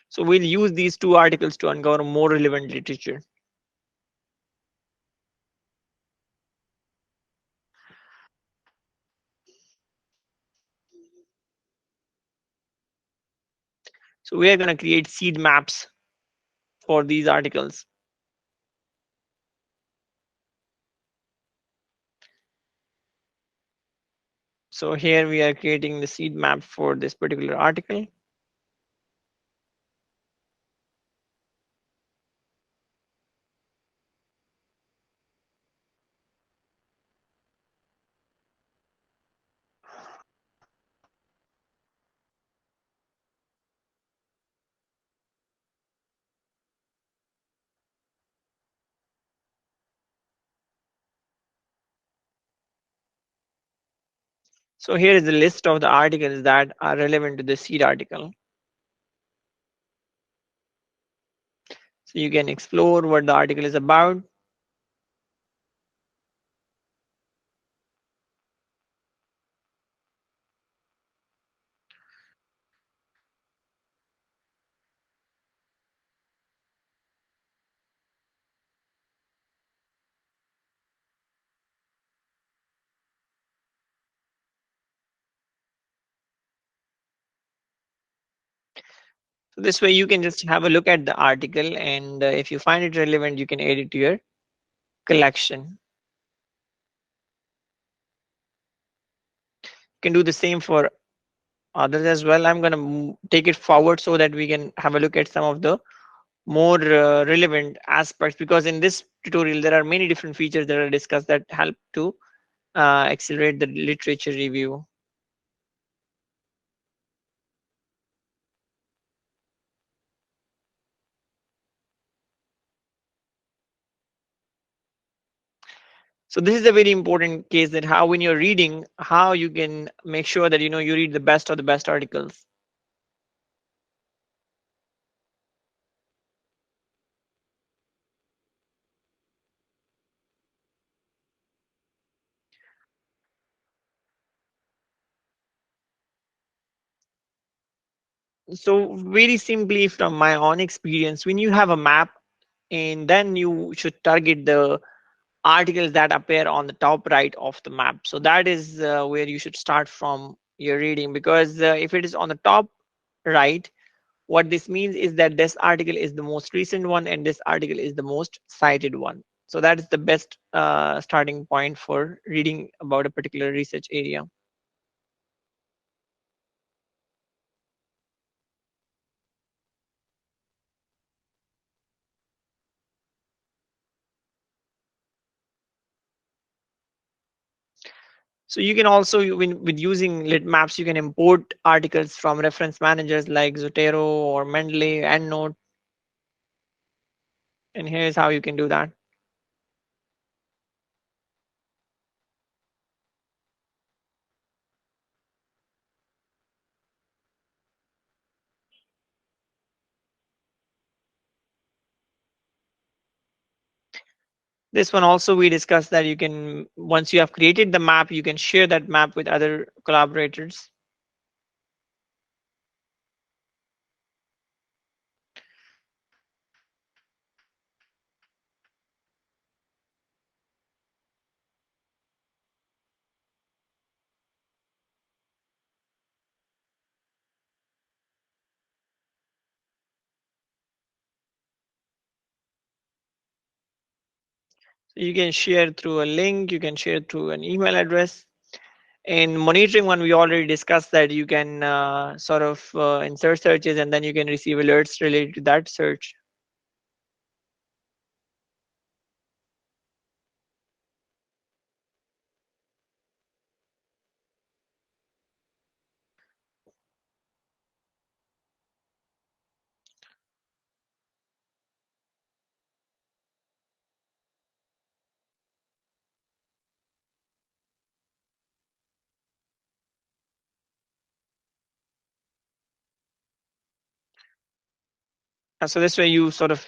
So we'll use these 2 articles to uncover more relevant literature. So we are going to create seed maps for these articles. So here we are creating the seed map for this particular article. So here is the list of the articles that are relevant to the seed article. So you can explore what the article is about. So this way you can just have a look at the article, and if you find it relevant, you can add it to your collection. You can do the same for others as well. I'm going to take it forward so that we can have a look at some of the more relevant aspects, because in this tutorial there are many different features that are discussed that help to accelerate the literature review. So this is a very important case, that how when you're reading, how you can make sure that you read the best of the best articles. So very simply, from my own experience, when you have a map, and then you should target the articles that appear on the top right of the map. So that is where you should start from your reading, because if it is on the top right, what this means is that this article is the most recent one, and this article is the most cited one. So that is the best starting point for reading about a particular research area. So you can also, with using Litmaps, you can import articles from reference managers like Zotero or Mendeley, EndNote. And here's how you can do that. This one also we discussed that you can, once you have created the map, you can share that map with other collaborators. So you can share through a link, you can share through an email address. In monitoring one, we already discussed that you can sort of insert searches and then you can receive alerts related to that search. And so this way you sort of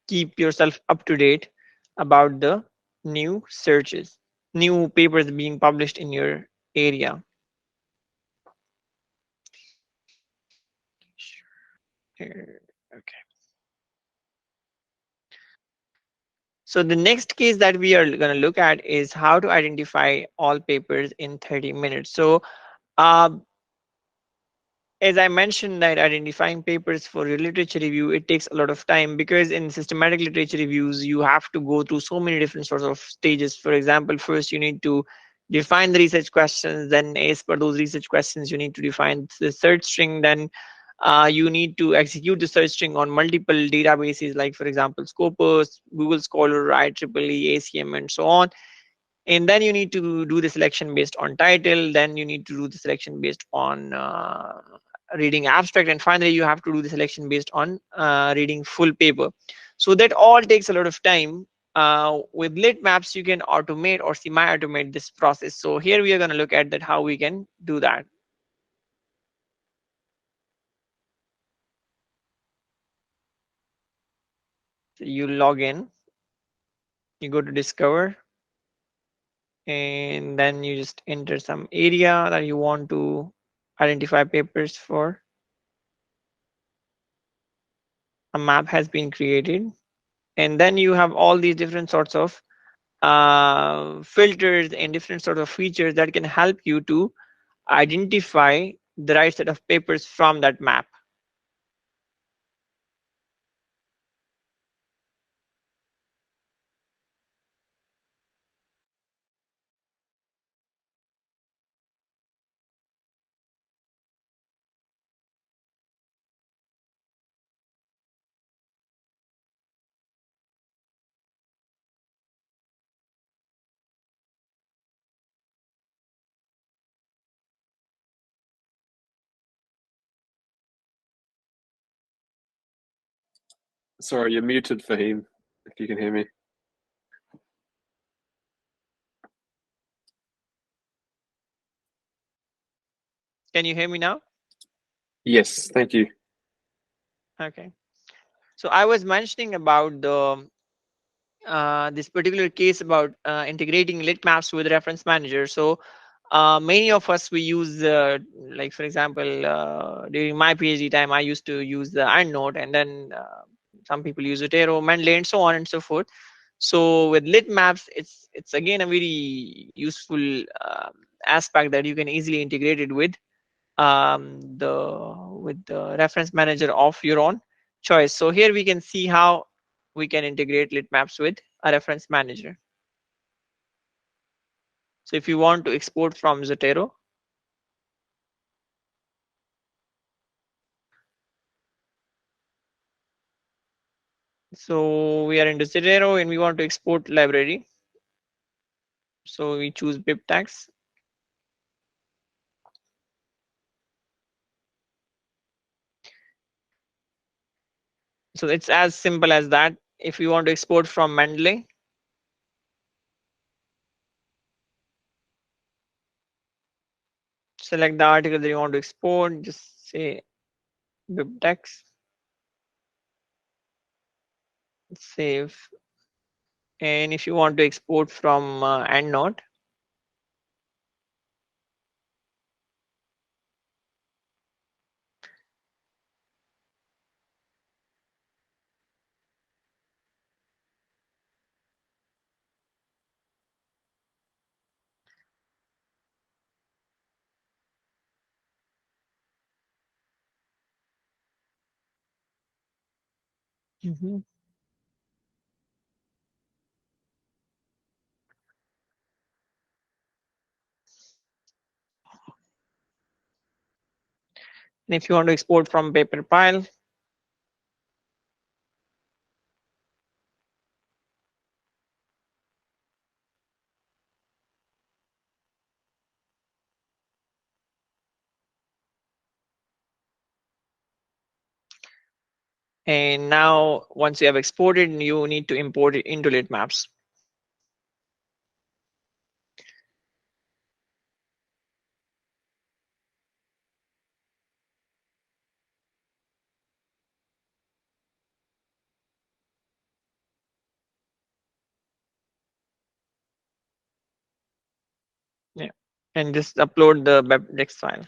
keep yourself up to date about the new searches, new papers being published in your area. Here, okay. So the next case that we are going to look at is how to identify all papers in 30 minutes. So uh, as I mentioned, that identifying papers for your literature review, it takes a lot of time because in systematic literature reviews, you have to go through so many different sorts of stages. For example, first you need to define the research questions. Then as per those research questions, you need to define the search string. Then you need to execute the search string on multiple databases, like for example, Scopus, Google Scholar, IEEE, ACM, and so on. And then you need to do the selection based on title. Then you need to do the selection based on reading abstract, and finally you have to do the selection based on reading full paper. So that all takes a lot of time. With Litmaps, you can automate or semi-automate this process. So here we are going to look at that how we can do that. So you log in, you go to discover, and then you just enter some area that you want to identify papers for. A map has been created, and then you have all these different sorts of filters and different sort of features that can help you to identify the right set of papers from that map. Sorry, you're muted, Faheem, if you can hear me. Can you hear me now? Yes, thank you. Okay. So I was mentioning about the this particular case about integrating Litmaps with reference manager. So many of us, we use like for example, during my PhD time, I used to use the EndNote, and then some people use Zotero, Mendeley, and so on and so forth. So with Litmaps, it's again a very useful aspect that you can easily integrate it with the reference manager of your own choice. So here we can see how we can integrate Litmaps with a reference manager. So if you want to export from Zotero, so we are into Zotero and we want to export library. So we choose bib tags. So it's as simple as that. If you want to export from Mendeley, select the article that you want to export, just say bibtex, save. And if you want to export from EndNote, and if you want to export from paper file, and now once you have exported, you need to import it into Litmaps. Yeah, and just upload the bibtex file.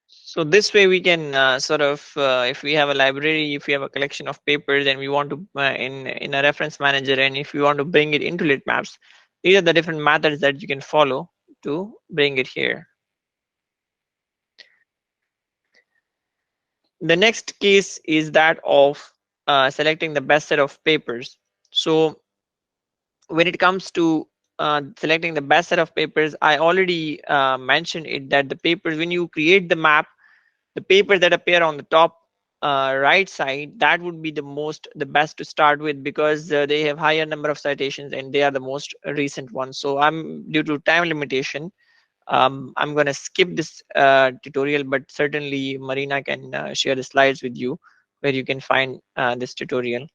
So this way we can sort of, if we have a library, if we have a collection of papers and we want to in a reference manager, and if you want to bring it into Litmaps, these are the different methods that you can follow to bring it here. The next case is that of selecting the best set of papers. So when it comes to selecting the best set of papers, I already mentioned it that the papers, when you create the map, the papers that appear on the top right side, that would be the best to start with, because they have higher number of citations and they are the most recent ones. So I'm, due to time limitation, I'm going to skip this tutorial, but certainly Marina can share the slides with you where you can find this tutorial.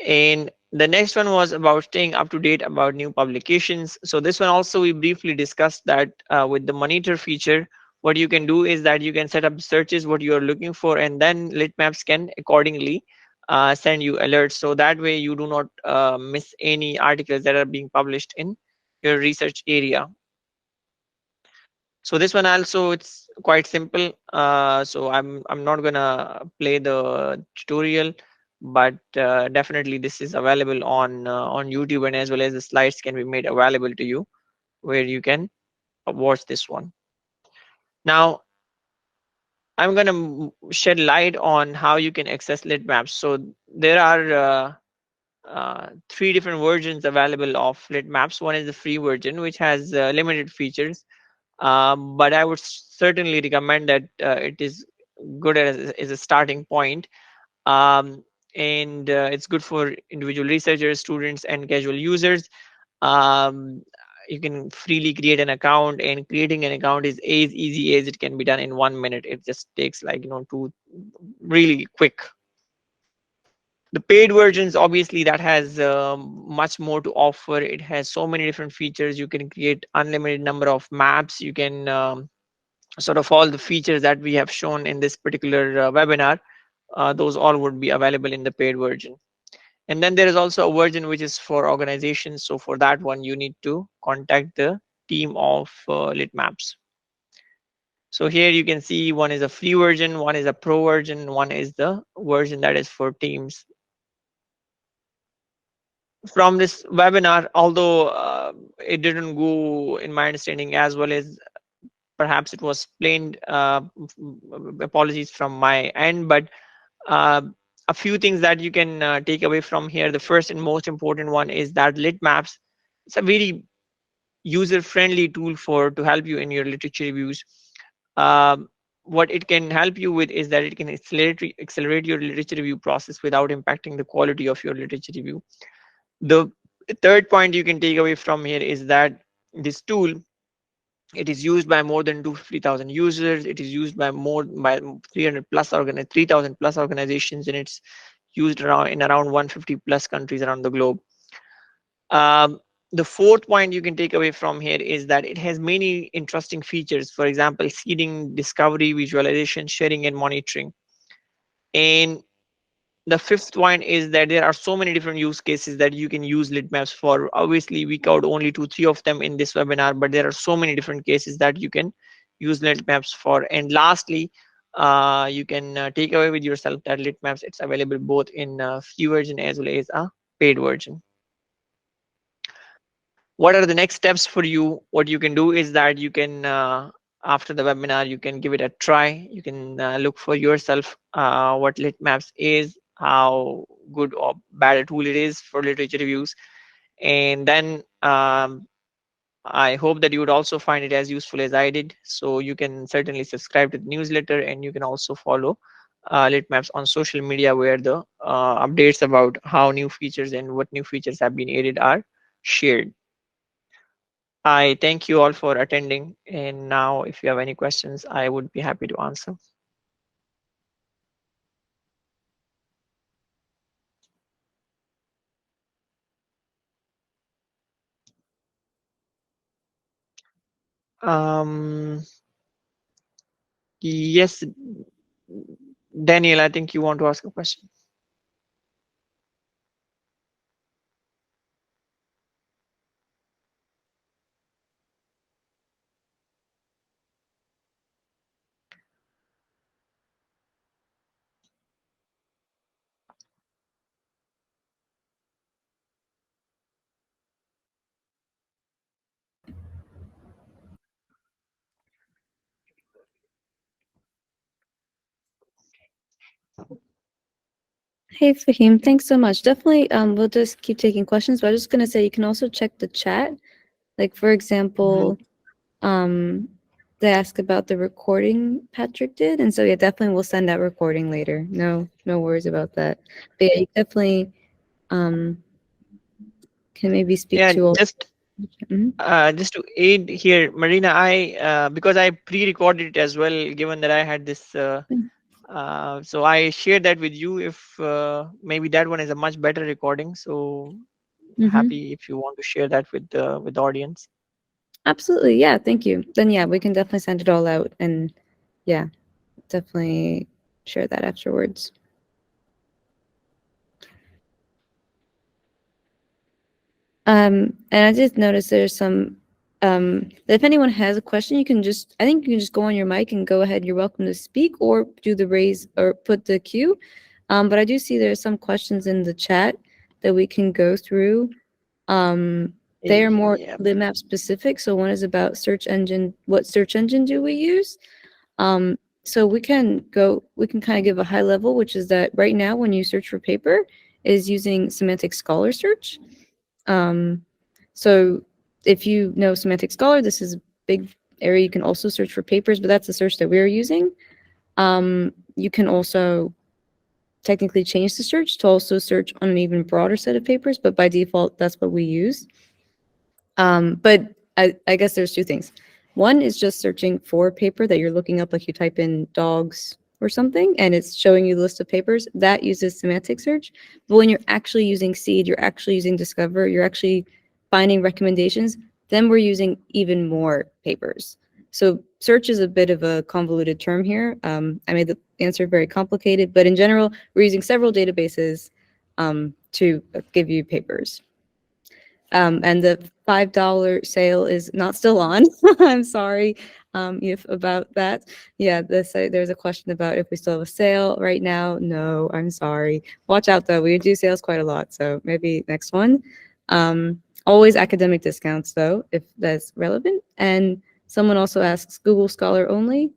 And the next one was about staying up to date about new publications. So this one also we briefly discussed that with the monitor feature, what you can do is that you can set up searches what you are looking for, and then Litmaps can accordingly send you alerts. So that way you do not miss any articles that are being published in your research area. So this one also, it's quite simple. So I'm not gonna play the tutorial, but definitely this is available on YouTube, and as well as the slides can be made available to you where you can watch this one. Now I'm gonna shed light on how you can access Litmaps. So there are three different versions available of Litmaps. One is the free version, which has limited features. But I would certainly recommend that it is good as a starting point, um, and it's good for individual researchers, students, and casual users. Um, you can freely create an account, and creating an account is as easy as it can be done in 1 minute. It just takes like two really quick. The paid versions, obviously, that has much more to offer. It has so many different features. You can create unlimited number of maps. You can sort of all the features that we have shown in this particular webinar, those all would be available in the paid version. And then there is also a version which is for organizations. So for that one, you need to contact the team of Litmaps. So here you can see one is a free version, one is a pro version, one is the version that is for teams. From this webinar, although it didn't go, in my understanding, as well as perhaps it was explained, apologies from my end, but uh, a few things that you can take away from here. The first and most important one is that Litmaps, it's a very user-friendly tool to help you in your literature reviews. Um, what it can help you with is that it can accelerate your literature review process without impacting the quality of your literature review. The third point you can take away from here is that this tool, it is used by more than 250,000 users. It is used by 3,000 plus organizations, and it's used around 150 plus countries around the globe. The fourth point you can take away from here is that it has many interesting features. For example, seeding, discovery, visualization, sharing, and monitoring. And the fifth point is that there are so many different use cases that you can use Litmaps for. Obviously, we covered only 2-3 of them in this webinar, but there are so many different cases that you can use Litmaps for. And lastly, you can take away with yourself that Litmaps, it's available both in a free version as well as a paid version. What are the next steps for you? What you can do is that you can, after the webinar, you can give it a try. You can look for yourself what Litmaps is, how good or bad a tool it is for literature reviews. And then I hope that you would also find it as useful as I did. So you can certainly subscribe to the newsletter, and you can also follow Litmaps on social media, where the updates about how new features and what new features have been added are shared. I thank you all for attending, and now if you have any questions, I would be happy to answer. Yes, Daniel, I think you want to ask a question. Hey, Faheem, thanks so much. Definitely, we'll just keep taking questions, but I'm just going to say you can also check the chat. Like, for example, they asked about the recording Patrick did, and so yeah, definitely we'll send that recording later. No worries about that. But yeah, you definitely can maybe speak Yeah, to all. just to aid here, Marina, I because I pre-recorded it as well, given that I had this, so I shared that with you. If maybe that one is a much better recording, so happy if you want to share that with the audience. Absolutely, yeah, thank you. Then yeah, we can definitely send it all out, and yeah, definitely share that afterwards. And I just noticed there's some, if anyone has a question, you can just, I think you can just go on your mic and go ahead. You're welcome to speak or do the raise or put the queue. But I do see there's some questions in the chat that we can go through. They are more Litmap specific. So one is about search engine. What search engine do we use? So we can kind of give a high level, which is that right now when you search for paper is using Semantic Scholar search. So if you know Semantic Scholar, this is a big area. You can also search for papers, but that's the search that we're using. You can also technically change the search to also search on an even broader set of papers, but by default, that's what we use. But I guess there's two things. One is just searching for paper that you're looking up, like you type in dogs or something, and it's showing you the list of papers. That uses semantic search. But when you're actually using Seed, you're actually using Discover, you're actually finding recommendations, then we're using even more papers. So search is a bit of a convoluted term here. I made the answer very complicated, but in general, we're using several databases to give you papers. And the $5 sale is not still on. I'm sorry if about that. Yeah, there's a question about if we still have a sale right now. No, I'm sorry. Watch out though, we do sales quite a lot, so maybe next one. Always academic discounts though, if that's relevant. And someone also asks Google Scholar only.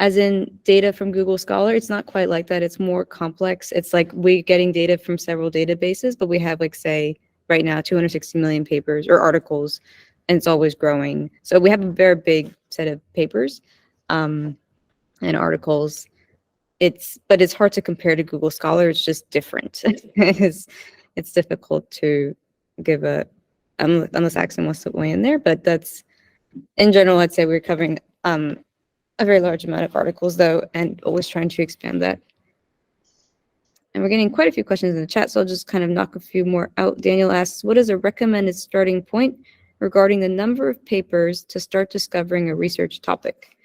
As in data from Google Scholar, it's not quite like that. It's more complex. It's like we're getting data from several databases, but we have like, say, right now, 260 million papers or articles, and it's always growing. So we have a very big set of papers and articles. But it's hard to compare to Google Scholar. It's just different. It's difficult to give unless Axon wants to weigh in there, but that's, in general, I'd say we're covering a very large amount of articles, though, and always trying to expand that. And we're getting quite a few questions in the chat, so I'll just kind of knock a few more out. Daniel asks, what is a recommended starting point regarding the number of papers to start discovering a research topic?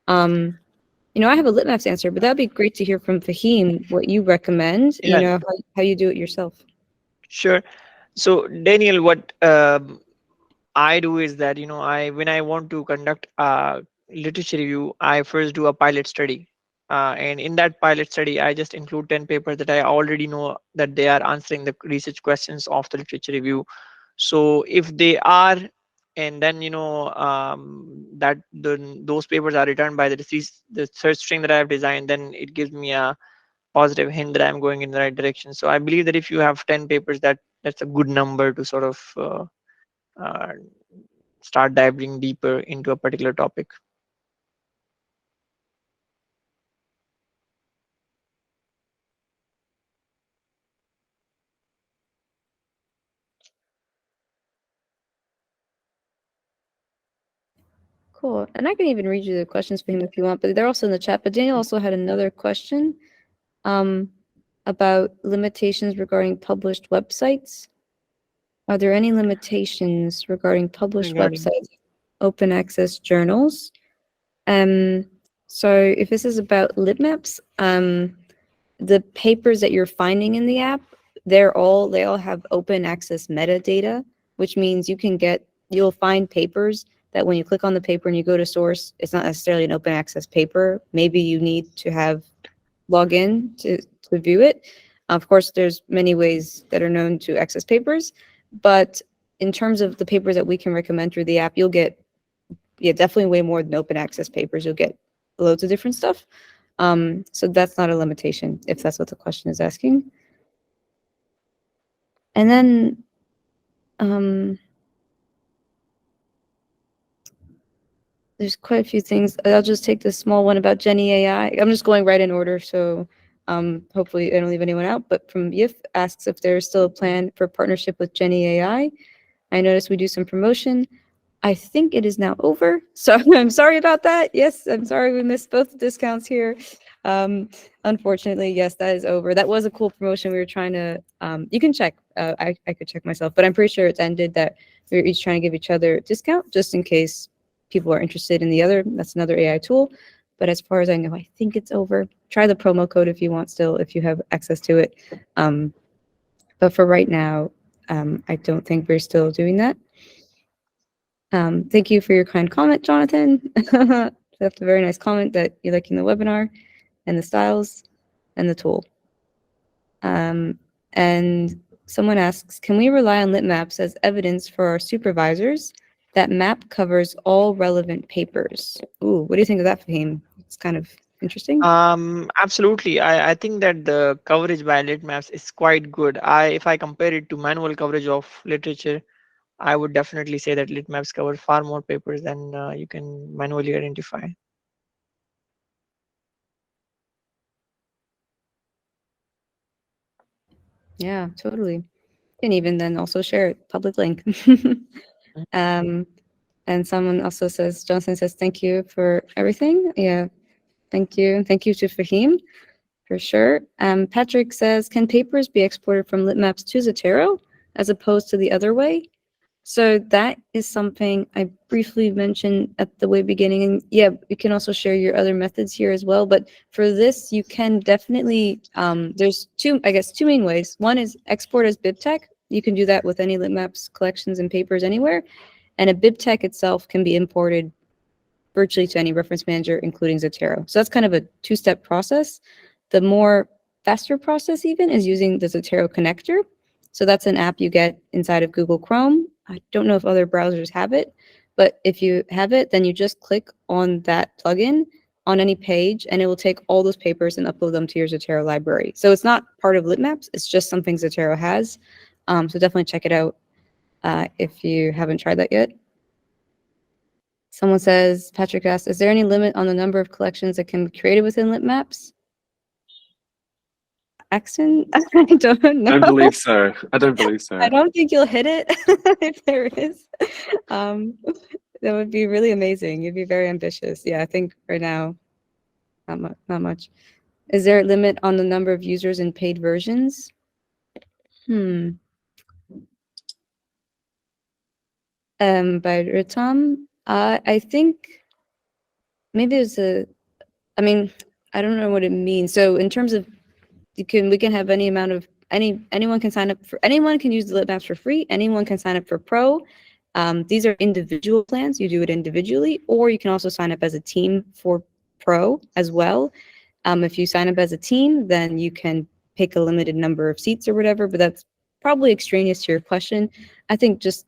I have a Litmaps answer, but that'd be great to hear from Faheem what you recommend, Yeah. how you do it yourself. Sure. So Daniel, what I do is that, when I want to conduct a literature review, I first do a pilot study. And in that pilot study, I just include 10 papers that I already know that they are answering the research questions of the literature review. So if they are, and then, that those papers are returned by the search string that I have designed, then it gives me a positive hint that I'm going in the right direction. So I believe that if you have 10 papers, that's a good number to sort of start diving deeper into a particular topic. Cool. And I can even read you the questions for him if you want, but they're also in the chat. But Daniel also had another question about limitations regarding published websites. Are there any limitations regarding published websites, open access journals? So if this is about Litmaps, the papers that you're finding in the app, they all have open access metadata, which means you'll find papers that when you click on the paper and you go to source, it's not necessarily an open access paper. Maybe you need to log in to view it. Of course, there's many ways that are known to access papers, but in terms of the papers that we can recommend through the app, you'll get definitely way more than open access papers. You'll get loads of different stuff. So that's not a limitation, if that's what the question is asking. And then there's quite a few things. I'll just take this small one about Jenny AI. I'm just going right in order, so hopefully I don't leave anyone out. But from Yif asks if there's still a plan for partnership with Jenny AI. I noticed we do some promotion. I think it is now over, so I'm sorry about that. Yes, I'm sorry we missed both the discounts here. Unfortunately, yes, that is over. That was a cool promotion. We were trying to, you can check, I could check myself, but I'm pretty sure it's ended, that we were each trying to give each other a discount just in case people are interested in the other. That's another AI tool. But as far as I know, I think it's over. Try the promo code if you want still, if you have access to it. But for right now, I don't think we're still doing that. Thank you for your kind comment, Jonathan. That's a very nice comment that you're liking the webinar and the styles and the tool. And someone asks, can we rely on Litmaps as evidence for our supervisors that map covers all relevant papers? Ooh, what do you think of that, Faheem? It's kind of interesting. Absolutely. I think that the coverage by Litmaps is quite good. If I compare it to manual coverage of literature, I would definitely say that Litmaps covers far more papers than you can manually identify. Yeah, totally. You can even then also share it, public link. And someone also says, Johnson says, thank you for everything. Yeah, thank you. Thank you to Faheem, for sure. Patrick says, can papers be exported from Litmaps to Zotero as opposed to the other way? So that is something I briefly mentioned at the way beginning. And yeah, you can also share your other methods here as well. But for this, you can definitely, there's two main ways. One is export as BibTeX. You can do that with any Litmaps collections and papers anywhere. And a BibTeX itself can be imported virtually to any reference manager, including Zotero. So that's kind of a two-step process. The more faster process even is using the Zotero connector. So that's an app you get inside of Google Chrome. I don't know if other browsers have it, but if you have it, then you just click on that plugin on any page, and it will take all those papers and upload them to your Zotero library. So it's not part of Litmaps. It's just something Zotero has. So definitely check it out if you haven't tried that yet. Someone says, Patrick asks, is there any limit on the number of collections that can be created within Litmaps? Axon? I don't know. I don't believe so. I don't believe so. I don't think you'll hit it if there is. That would be really amazing. You'd be very ambitious. Yeah, I think right now, not much. Is there a limit on the number of users in paid versions? By Ritam, I think maybe there's I mean, I don't know what it means. So in terms of, we can have any amount of, anyone can sign up for, anyone can use the Litmaps for free. Anyone can sign up for Pro. These are individual plans. You do it individually, or you can also sign up as a team for Pro as well. If you sign up as a team, then you can pick a limited number of seats or whatever, but that's probably extraneous to your question. I think just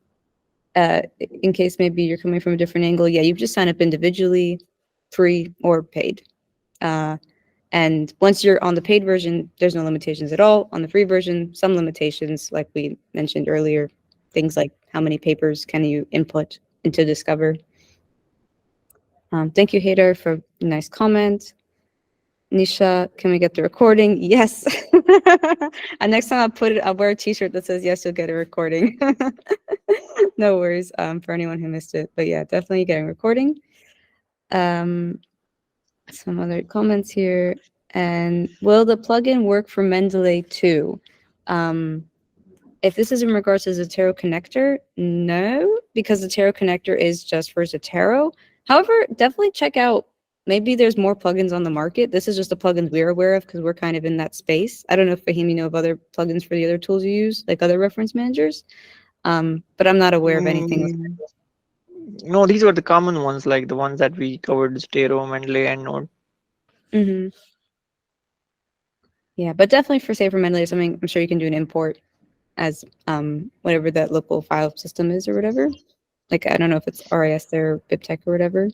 in case maybe you're coming from a different angle, yeah, you just sign up individually, free or paid. And once you're on the paid version, there's no limitations at all. On the free version, some limitations, like we mentioned earlier, things like how many papers can you input into Discover. Thank you, Hader, for a nice comment. Nisha, can we get the recording? Yes. And next time I'll wear a t-shirt that says, yes, you'll get a recording. No worries for anyone who missed it. But yeah, definitely getting a recording. Some other comments here. And will the plugin work for Mendeley too? If this is in regards to Zotero connector, no, because Zotero connector is just for Zotero. However, definitely check out, maybe there's more plugins on the market. This is just the plugins we're aware of because we're kind of in that space. I don't know if Faheem, you know of other plugins for the other tools you use, like other reference managers, but I'm not aware of anything. No, these were the common ones, like the ones that we covered: Zotero, Mendeley, and Node. Yeah, but definitely for say for Mendeley, something I'm sure you can do an import as whatever that local file system is or whatever. Like, I don't know if it's RIS there or BibTeX or whatever.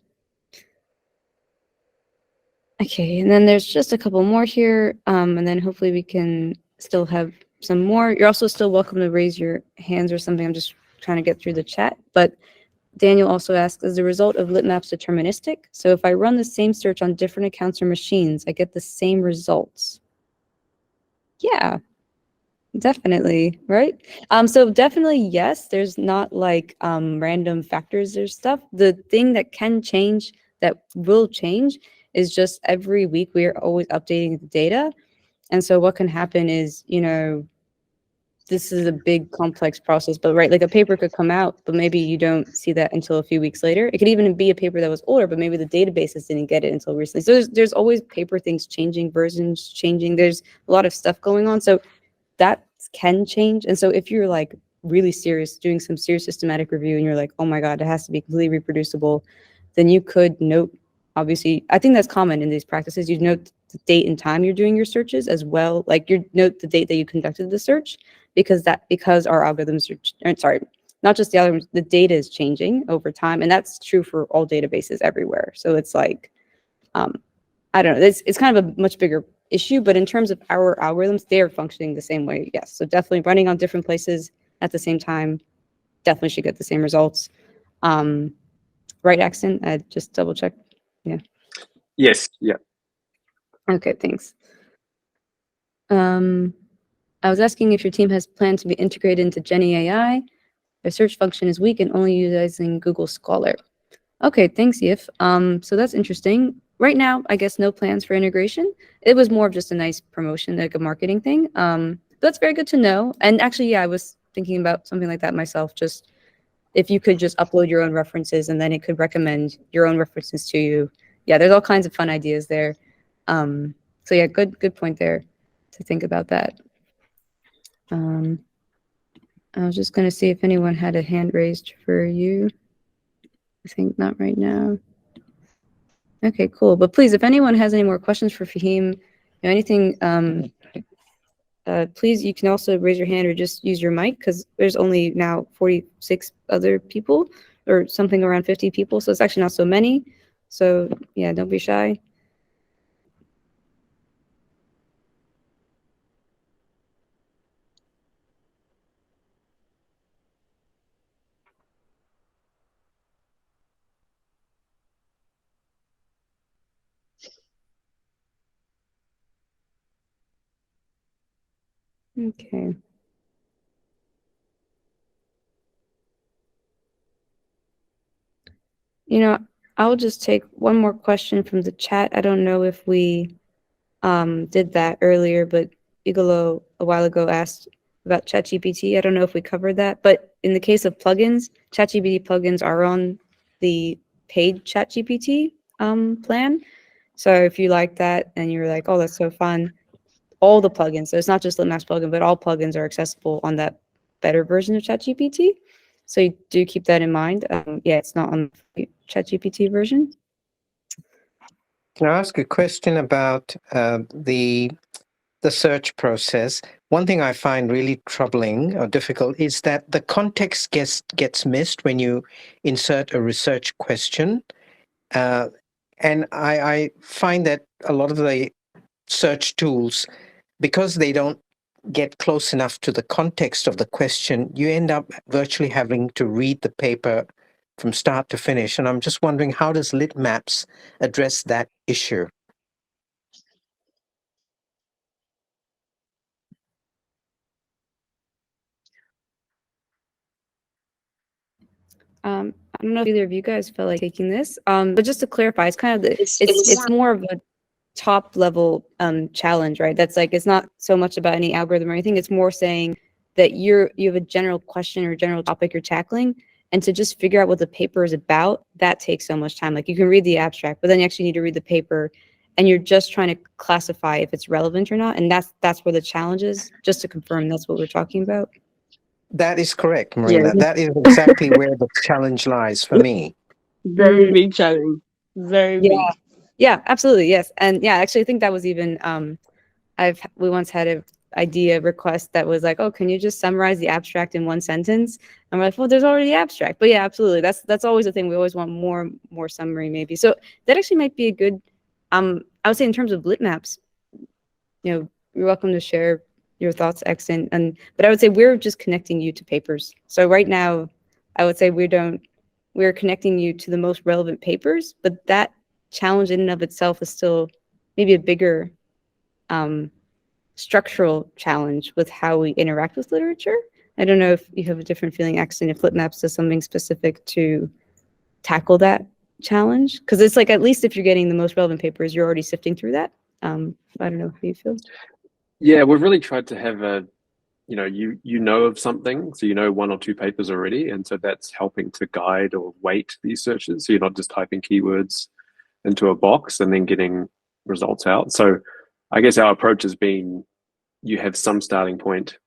Okay, and then there's just a couple more here, and then hopefully we can still have some more. You're also still welcome to raise your hands or something. I'm just trying to get through the chat. But Daniel also asks, is the result of Litmaps deterministic? So if I run the same search on different accounts or machines, I get the same results. Yeah, definitely, right? So definitely, yes, there's not like random factors or stuff. The thing that can change, that will change, is just every week we are always updating the data. And so what can happen is, you know, this is a big complex process, but right, like a paper could come out, but maybe you don't see that until a few weeks later. It could even be a paper that was older, but maybe the databases didn't get it until recently. So there's always paper things changing, versions changing. There's a lot of stuff going on. So that can change. And so if you're like really serious, doing some serious systematic review and you're like, oh my God, it has to be completely reproducible, then you could note, obviously, I think that's common in these practices. You note the date and time you're doing your searches as well. Like you note the date that you conducted the search, because our algorithms are, sorry, not just the algorithms, the data is changing over time. And that's true for all databases everywhere. So it's like, I don't know, it's kind of a much bigger issue, but in terms of our algorithms, they are functioning the same way, yes. So definitely running on different places at the same time, definitely should get the same results. Right, Axton? I just double check. Yeah. Yes. Yeah. Okay, thanks. I was asking if your team has planned to be integrated into Jenny AI. Their search function is weak and only utilizing Google Scholar. Okay, thanks, Yif. So that's interesting. Right now, I guess no plans for integration. It was more of just a nice promotion, like a marketing thing. But that's very good to know. And actually, yeah, I was thinking about something like that myself. Just if you could just upload your own references and then it could recommend your own references to you. Yeah, there's all kinds of fun ideas there. So yeah, good point there to think about that. I was just going to see if anyone had a hand raised for you. I think not right now. Okay, cool. But please, if anyone has any more questions for Faheem, anything, please, you can also raise your hand or just use your mic, because there's only now 46 other people or something around 50 people. So it's actually not so many. So yeah, don't be shy. Okay. You know, I'll just take one more question from the chat. I don't know if we did that earlier, but Igalo a while ago asked about ChatGPT. I don't know if we covered that, but in the case of plugins, ChatGPT plugins are on the paid ChatGPT plan. So if you like that and you're like, oh, that's so fun, all the plugins, so it's not just Litmaps plugin, but all plugins are accessible on that better version of ChatGPT. So you do keep that in mind. Yeah, it's not on the ChatGPT version. Can I ask a question about the search process? One thing I find really troubling or difficult is that the context gets missed when you insert a research question. And I find that a lot of the search tools, because they don't get close enough to the context of the question, you end up virtually having to read the paper from start to finish. And I'm just wondering, how does Litmaps address that issue? I don't know if either of you guys felt like taking this, but just to clarify, it's kind of it's more of a top level challenge, right? That's like, it's not so much about any algorithm or anything. It's more saying that you have a general question or general topic you're tackling, and to just figure out what the paper is about, that takes so much time. Like, you can read the abstract, but then you actually need to read the paper, and you're just trying to classify if it's relevant or not. And that's where the challenge is. Just to confirm, that's what we're talking about. That is correct, Marina. Yes. That is exactly where the challenge lies for me. Very big challenge. Very big. Yeah, absolutely, yes. And yeah, actually, I think that was even we once had a idea request that was like, oh, can you just summarize the abstract in one sentence? And we're like, well, there's already the abstract. But yeah, absolutely, that's always the thing. We always want more summary, maybe. So that actually might be a good. I would say in terms of Litmaps, you're welcome to share your thoughts, Exton. But I would say we're just connecting you to papers. So right now, I would say we're connecting you to the most relevant papers, but that challenge in and of itself is still maybe a bigger structural challenge with how we interact with literature. I don't know if you have a different feeling, Exton, if Litmaps does something specific to tackle that challenge, because it's like, at least if you're getting the most relevant papers, you're already sifting through that. I don't know how you feel. Yeah, we've really tried to have you know of something, so you know one or two papers already, and so that's helping to guide or weight these searches. So you're not just typing keywords into a box and then getting results out. So I guess our approach has been, you have some starting point,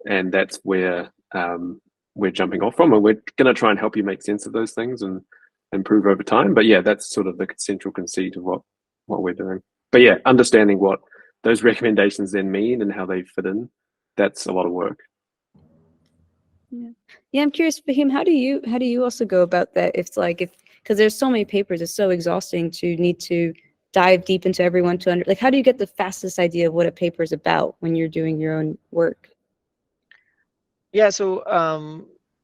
and that's where we're jumping off from, and we're going to try and help you make sense of those things and improve over time. But yeah, that's sort of the central conceit of what we're doing. But yeah, understanding what those recommendations then mean and how they fit in, that's a lot of work. Yeah, I'm curious, Faheem, how do you also go about that? Because there's so many papers, it's so exhausting to need to dive deep into everyone to how do you get the fastest idea of what a paper is about when you're doing your own work? Yeah, so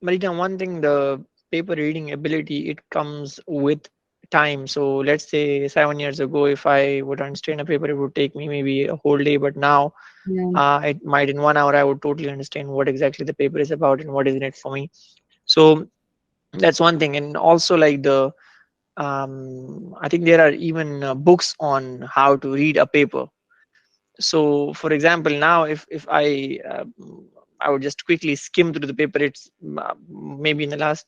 Marina, one thing, the paper reading ability, it comes with time. So let's say 7 years ago, if I would understand a paper, it would take me maybe a whole day. But now, it might, in 1 hour, I would totally understand what exactly the paper is about and what is in it for me. So that's one thing. And also, like, I think there are even books on how to read a paper. So for example, now if I would just quickly skim through the paper, it's maybe in the last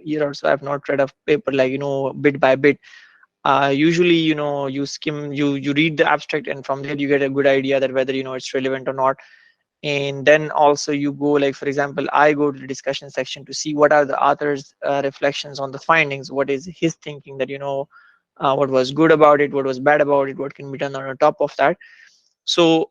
year or so I've not read a paper like, bit by bit. Usually, you skim, you read the abstract, and from there you get a good idea that whether it's relevant or not. And then also you go, like, for example, I go to the discussion section to see what are the author's reflections on the findings, what is his thinking, that what was good about it, what was bad about it, what can be done on top of that. So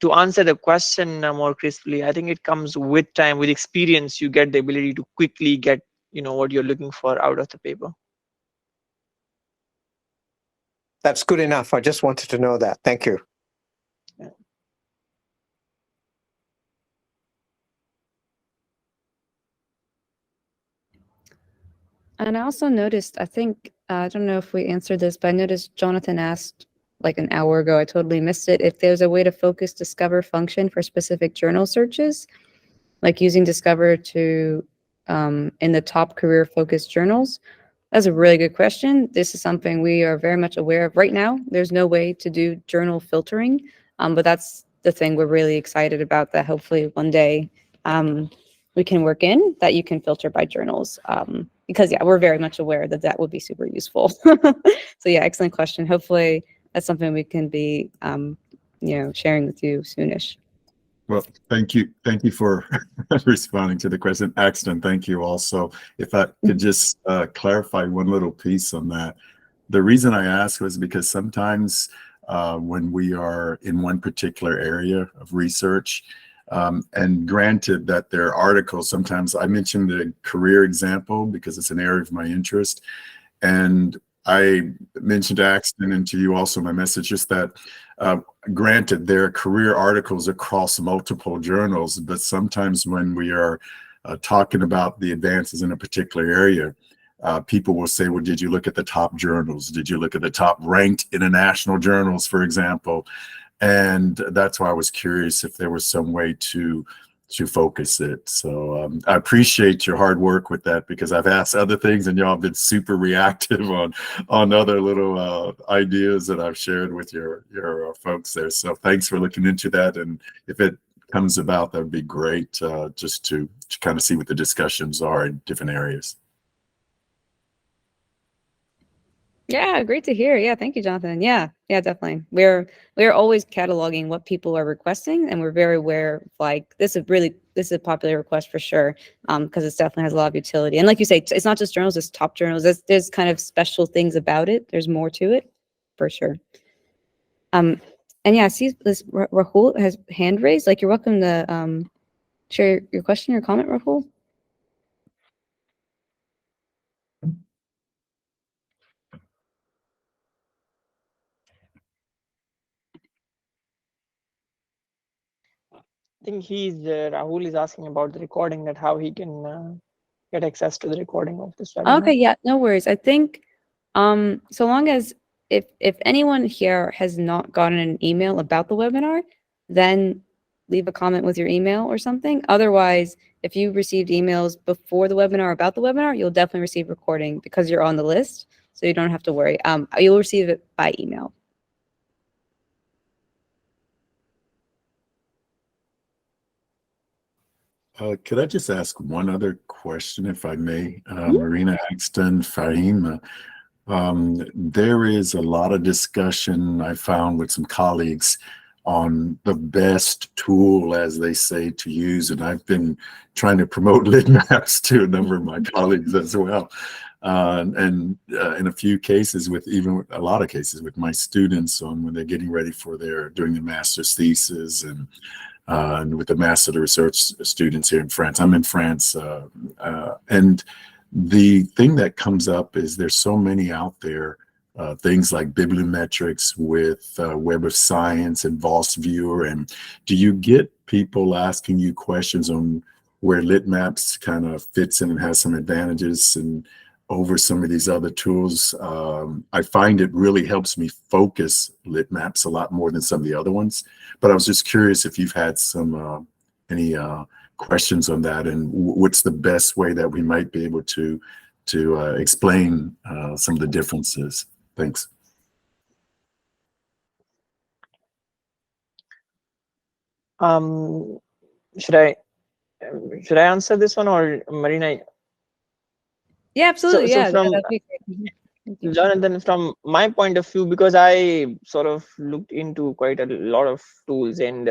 to answer the question more crisply, I think it comes with time, with experience. You get the ability to quickly get what you're looking for out of the paper. That's good enough. I just wanted to know that. Thank you. Yeah. And I also noticed, I think, I don't know if we answered this, but I noticed Jonathan asked like an hour ago. I totally missed it. If there's a way to focus Discover function for specific journal searches, like using Discover to in the top career focused journals. That's a really good question. This is something we are very much aware of right now. There's no way to do journal filtering, but that's the thing we're really excited about, that hopefully one day we can work in that you can filter by journals. Because yeah, we're very much aware that that would be super useful. So yeah, excellent question. Hopefully that's something we can be, sharing with you soonish. Well, thank you for responding to the question. Axton, thank you also. If I could just clarify one little piece on that. The reason I ask was because sometimes when we are in one particular area of research, and granted that there are articles, sometimes I mentioned the career example because it's an area of my interest. And I mentioned to Axton and to you also my message, just that granted, there are career articles across multiple journals, but sometimes when we are talking about the advances in a particular area, people will say, well, did you look at the top journals? Did you look at the top ranked international journals, for example? And that's why I was curious if there was some way to focus it. So I appreciate your hard work with that, because I've asked other things and y'all have been super reactive on other little ideas that I've shared with your folks there. So thanks for looking into that. And if it comes about, that would be great, just to kind of see what the discussions are in different areas. Yeah, great to hear. Yeah, thank you, Jonathan. Yeah, definitely. We're always cataloging what people are requesting, and we're very aware of, like, this is a popular request for sure, because it definitely has a lot of utility. And like you say, it's not just journals, it's top journals. There's kind of special things about it. There's more to it, for sure. And yeah, I see this Rahul has hand raised. Like, you're welcome to share your question or comment, Rahul. I think Rahul is asking about the recording, that how he can get access to the recording of this webinar. Okay, yeah, no worries. I think so long as if anyone here has not gotten an email about the webinar, then leave a comment with your email or something. Otherwise, if you received emails before the webinar about the webinar, you'll definitely receive recording because you're on the list, so you don't have to worry. You'll receive it by email. Could I just ask one other question, if I may? Marina, Axton, Faheem, there is a lot of discussion I found with some colleagues on the best tool, as they say, to use. And I've been trying to promote Litmaps to a number of my colleagues as well. And in a few cases, even a lot of cases with my students when they're getting ready for doing their master's thesis, and with the Master of Research students here in France. I'm in France. And the thing that comes up is there's so many out there, things like bibliometrics with Web of Science and Voss Viewer. And do you get people asking you questions on where Litmaps kind of fits in and has some advantages and over some of these other tools? I find it really helps me focus Litmaps a lot more than some of the other ones. But I was just curious if you've had any questions on that, and what's the best way that we might be able to explain some of the differences. Thanks. Should I answer this one, or Marina? Yeah, absolutely. So yeah, from that'd be great. Jonathan, from my point of view, because I sort of looked into quite a lot of tools, and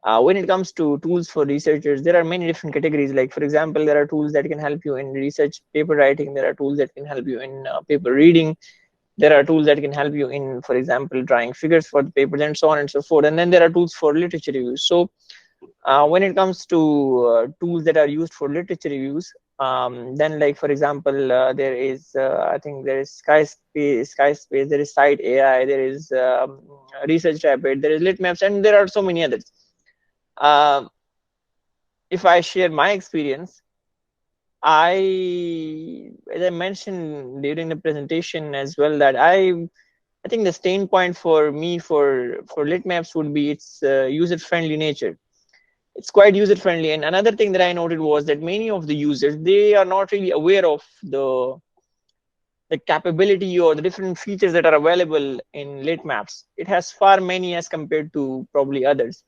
when it comes to tools for researchers, there are many different categories. Like, for example, there are tools that can help you in research paper writing. There are tools that can help you in paper reading. There are tools that can help you in, for example, drawing figures for the papers, and so on and so forth. And then there are tools for literature reviews. So when it comes to tools that are used for literature reviews, then, like, for example, there is I think there is Skyspace, there is Site AI, there is Research Rapid, there is Litmaps, and there are so many others. If I share my experience, as I mentioned during the presentation as well, that I I think the stain point for me for Litmaps would be its user-friendly nature. It's quite user-friendly. And another thing that I noted was that many of the users, they are not really aware of the capability or the different features that are available in Litmaps. It has far many as compared to probably others.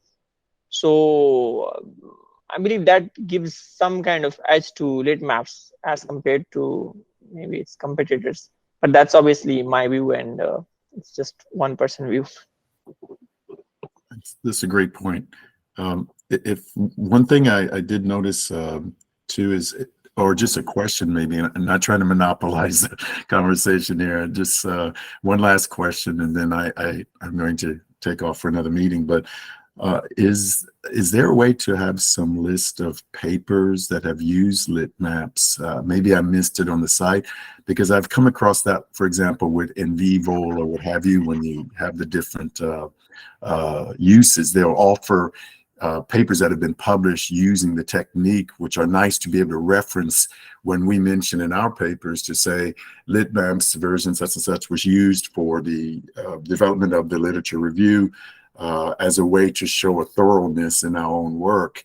So I believe that gives some kind of edge to Litmaps as compared to maybe its competitors. But that's obviously my view, and it's just one person view. That's a great point. If one thing I did notice too is, or just a question maybe, and I'm not trying to monopolize the conversation here. Just one last question, and then I'm going to take off for another meeting. But is there a way to have some list of papers that have used Litmaps? Maybe I missed it on the site, because I've come across that, for example, with NVivo or what have you. When you have the different uses, they'll offer papers that have been published using the technique, which are nice to be able to reference when we mention in our papers to say Litmaps version such and such was used for the development of the literature review, as a way to show a thoroughness in our own work.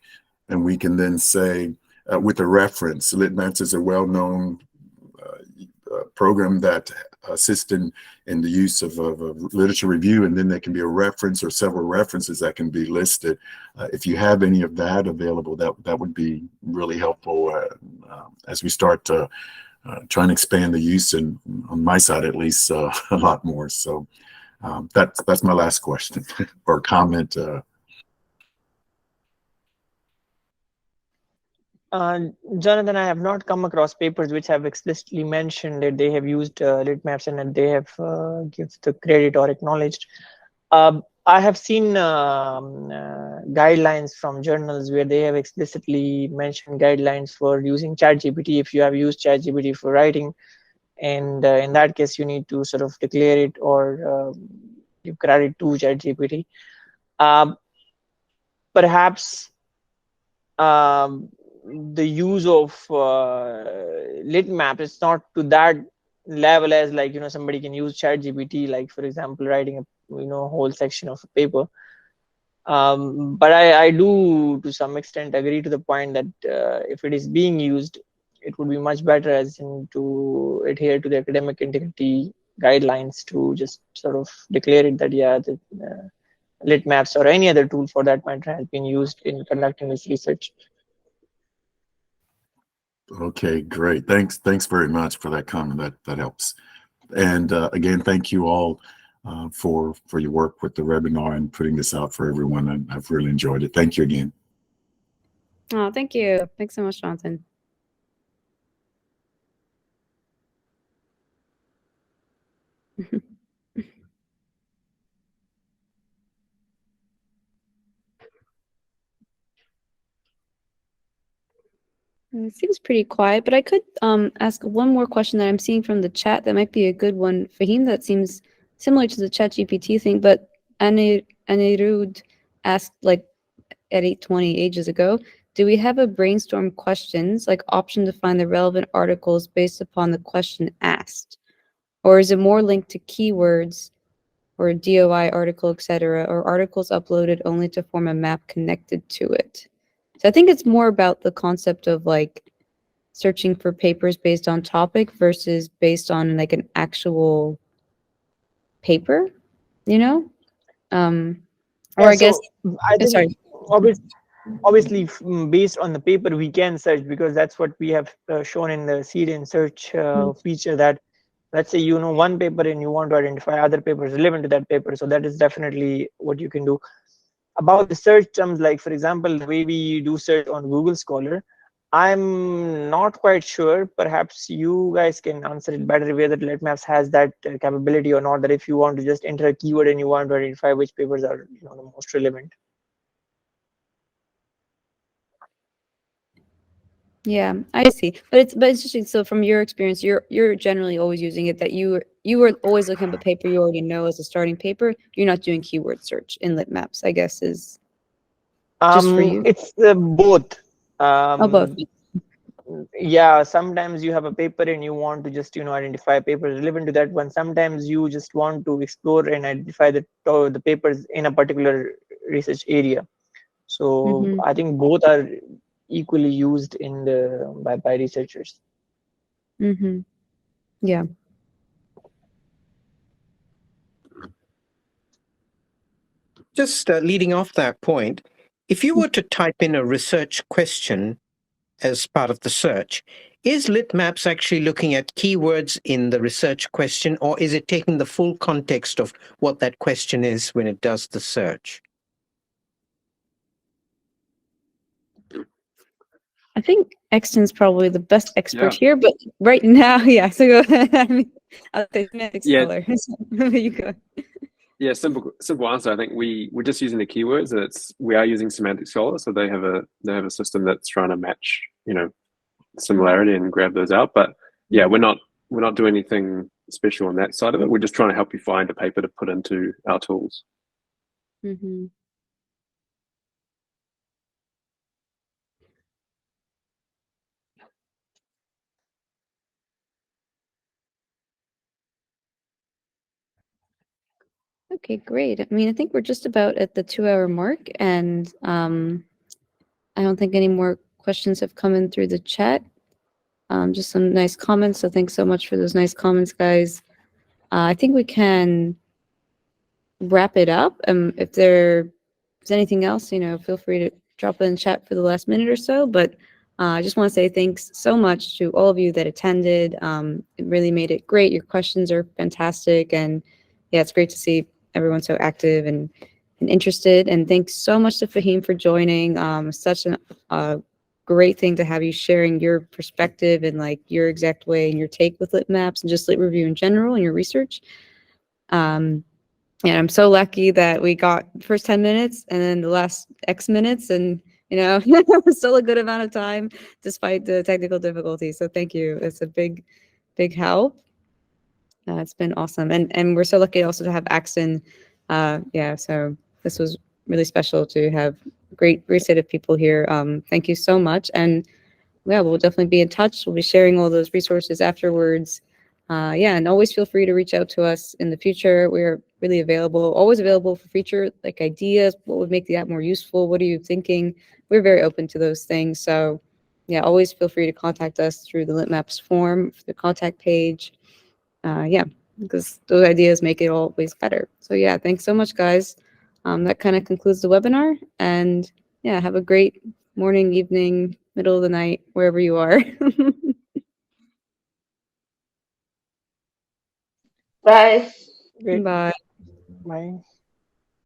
And we can then say, with a reference, Litmaps is a well-known program that assists in the use of literature review, and then there can be a reference or several references that can be listed. If you have any of that available, that would be really helpful as we start to try and expand the use, and on my side at least, a lot more. So that's my last question or comment. Jonathan, I have not come across papers which have explicitly mentioned that they have used Litmaps and that they have give the credit or acknowledged. I have seen guidelines from journals where they have explicitly mentioned guidelines for using ChatGPT. If you have used ChatGPT for writing, and in that case, you need to sort of declare it or give credit to ChatGPT. Perhaps the use of Litmap is not to that level as, like, somebody can use ChatGPT, like for example writing a whole section of a paper. But I do to some extent agree to the point that if it is being used, it would be much better as in to adhere to the academic integrity guidelines, to just sort of declare it that the Litmaps or any other tool for that matter has been used in conducting this research. Okay, great. Thanks very much for that comment. That helps. And again, thank you all for your work with the webinar and putting this out for everyone. I've really enjoyed it. Thank you again. Oh, thank you. Thanks so much, Jonathan. It seems pretty quiet, but I could ask one more question that I'm seeing from the chat that might be a good one. Faheem, that seems similar to the ChatGPT thing, but Anirudh asked, like, at 8:20 ages ago, do we have a brainstorm questions, like option to find the relevant articles based upon the question asked? Or is it more linked to keywords or DOI article, etc., or articles uploaded only to form a map connected to it? So I think it's more about the concept of like searching for papers based on topic versus based on like an actual paper, or Yeah, I guess, I think sorry. obviously based on the paper we can search, because that's what we have shown in the seed and search feature, that let's say one paper and you want to identify other papers relevant to that paper, so that is definitely what you can do. About the search terms, like for example the way we do search on Google Scholar, I'm not quite sure. Perhaps you guys can answer it better, whether Litmaps has that capability or not, that if you want to just enter a keyword and you want to identify which papers are the most relevant. Yeah, I see. But it's interesting. So from your experience, you're generally always using it, that you were always looking up a paper you already know as a starting paper. You're not doing keyword search in Litmaps, I guess, is just for you. It's both. Oh, both. Yeah, sometimes you have a paper and you want to just identify papers relevant to that one. Sometimes you just want to explore and identify the papers in a particular research area. So Mhm. I think both are equally used in the by researchers. Mhm. Yeah. Just leading off that point, if you were to type in a research question as part of the search, is Litmaps actually looking at keywords in the research question, or is it taking the full context of what that question is when it does the search? I think Exton's probably the best expert Yeah. here, but right now, yeah. So go ahead. I mean, I'll say semantics Yeah. color. You go. Yeah, simple answer. I think we're just using the keywords, and we are using Semantic Scholar, so they have a system that's trying to match similarity and grab those out. But yeah, we're not doing anything special on that side of it. We're just trying to help you find a paper to put into our tools. Mm-hmm. Okay, great. I mean, I think we're just about at the 2-hour mark, and I don't think any more questions have come in through the chat. Just some nice comments. So thanks so much for those nice comments, guys. I think we can wrap it up. If there's anything else, feel free to drop it in chat for the last minute or so. But I just want to say thanks so much to all of you that attended. It really made it great. Your questions are fantastic, and yeah, it's great to see everyone so active and interested. And thanks so much to Faheem for joining. Such a great thing to have you sharing your perspective and like your exact way and your take with Litmaps and just Lit Review in general and your research. And I'm so lucky that we got the first 10 minutes and then the last X minutes, and still a good amount of time despite the technical difficulties. So thank you. It's a big help. It's been awesome, and we're so lucky also to have Axton. Yeah, so this was really special to have great set of people here. Thank you so much, and yeah, we'll definitely be in touch. We'll be sharing all those resources afterwards. Yeah, and always feel free to reach out to us in the future. We're really available, always available for future like ideas. What would make the app more useful? What are you thinking? We're very open to those things. So yeah, always feel free to contact us through the Litmaps form, the contact page. Yeah, because those ideas make it always better. So yeah, thanks so much, guys. That kind of concludes the webinar. And yeah, have a great morning, evening, middle of the night, wherever you are. Bye. Great. Bye. Bye.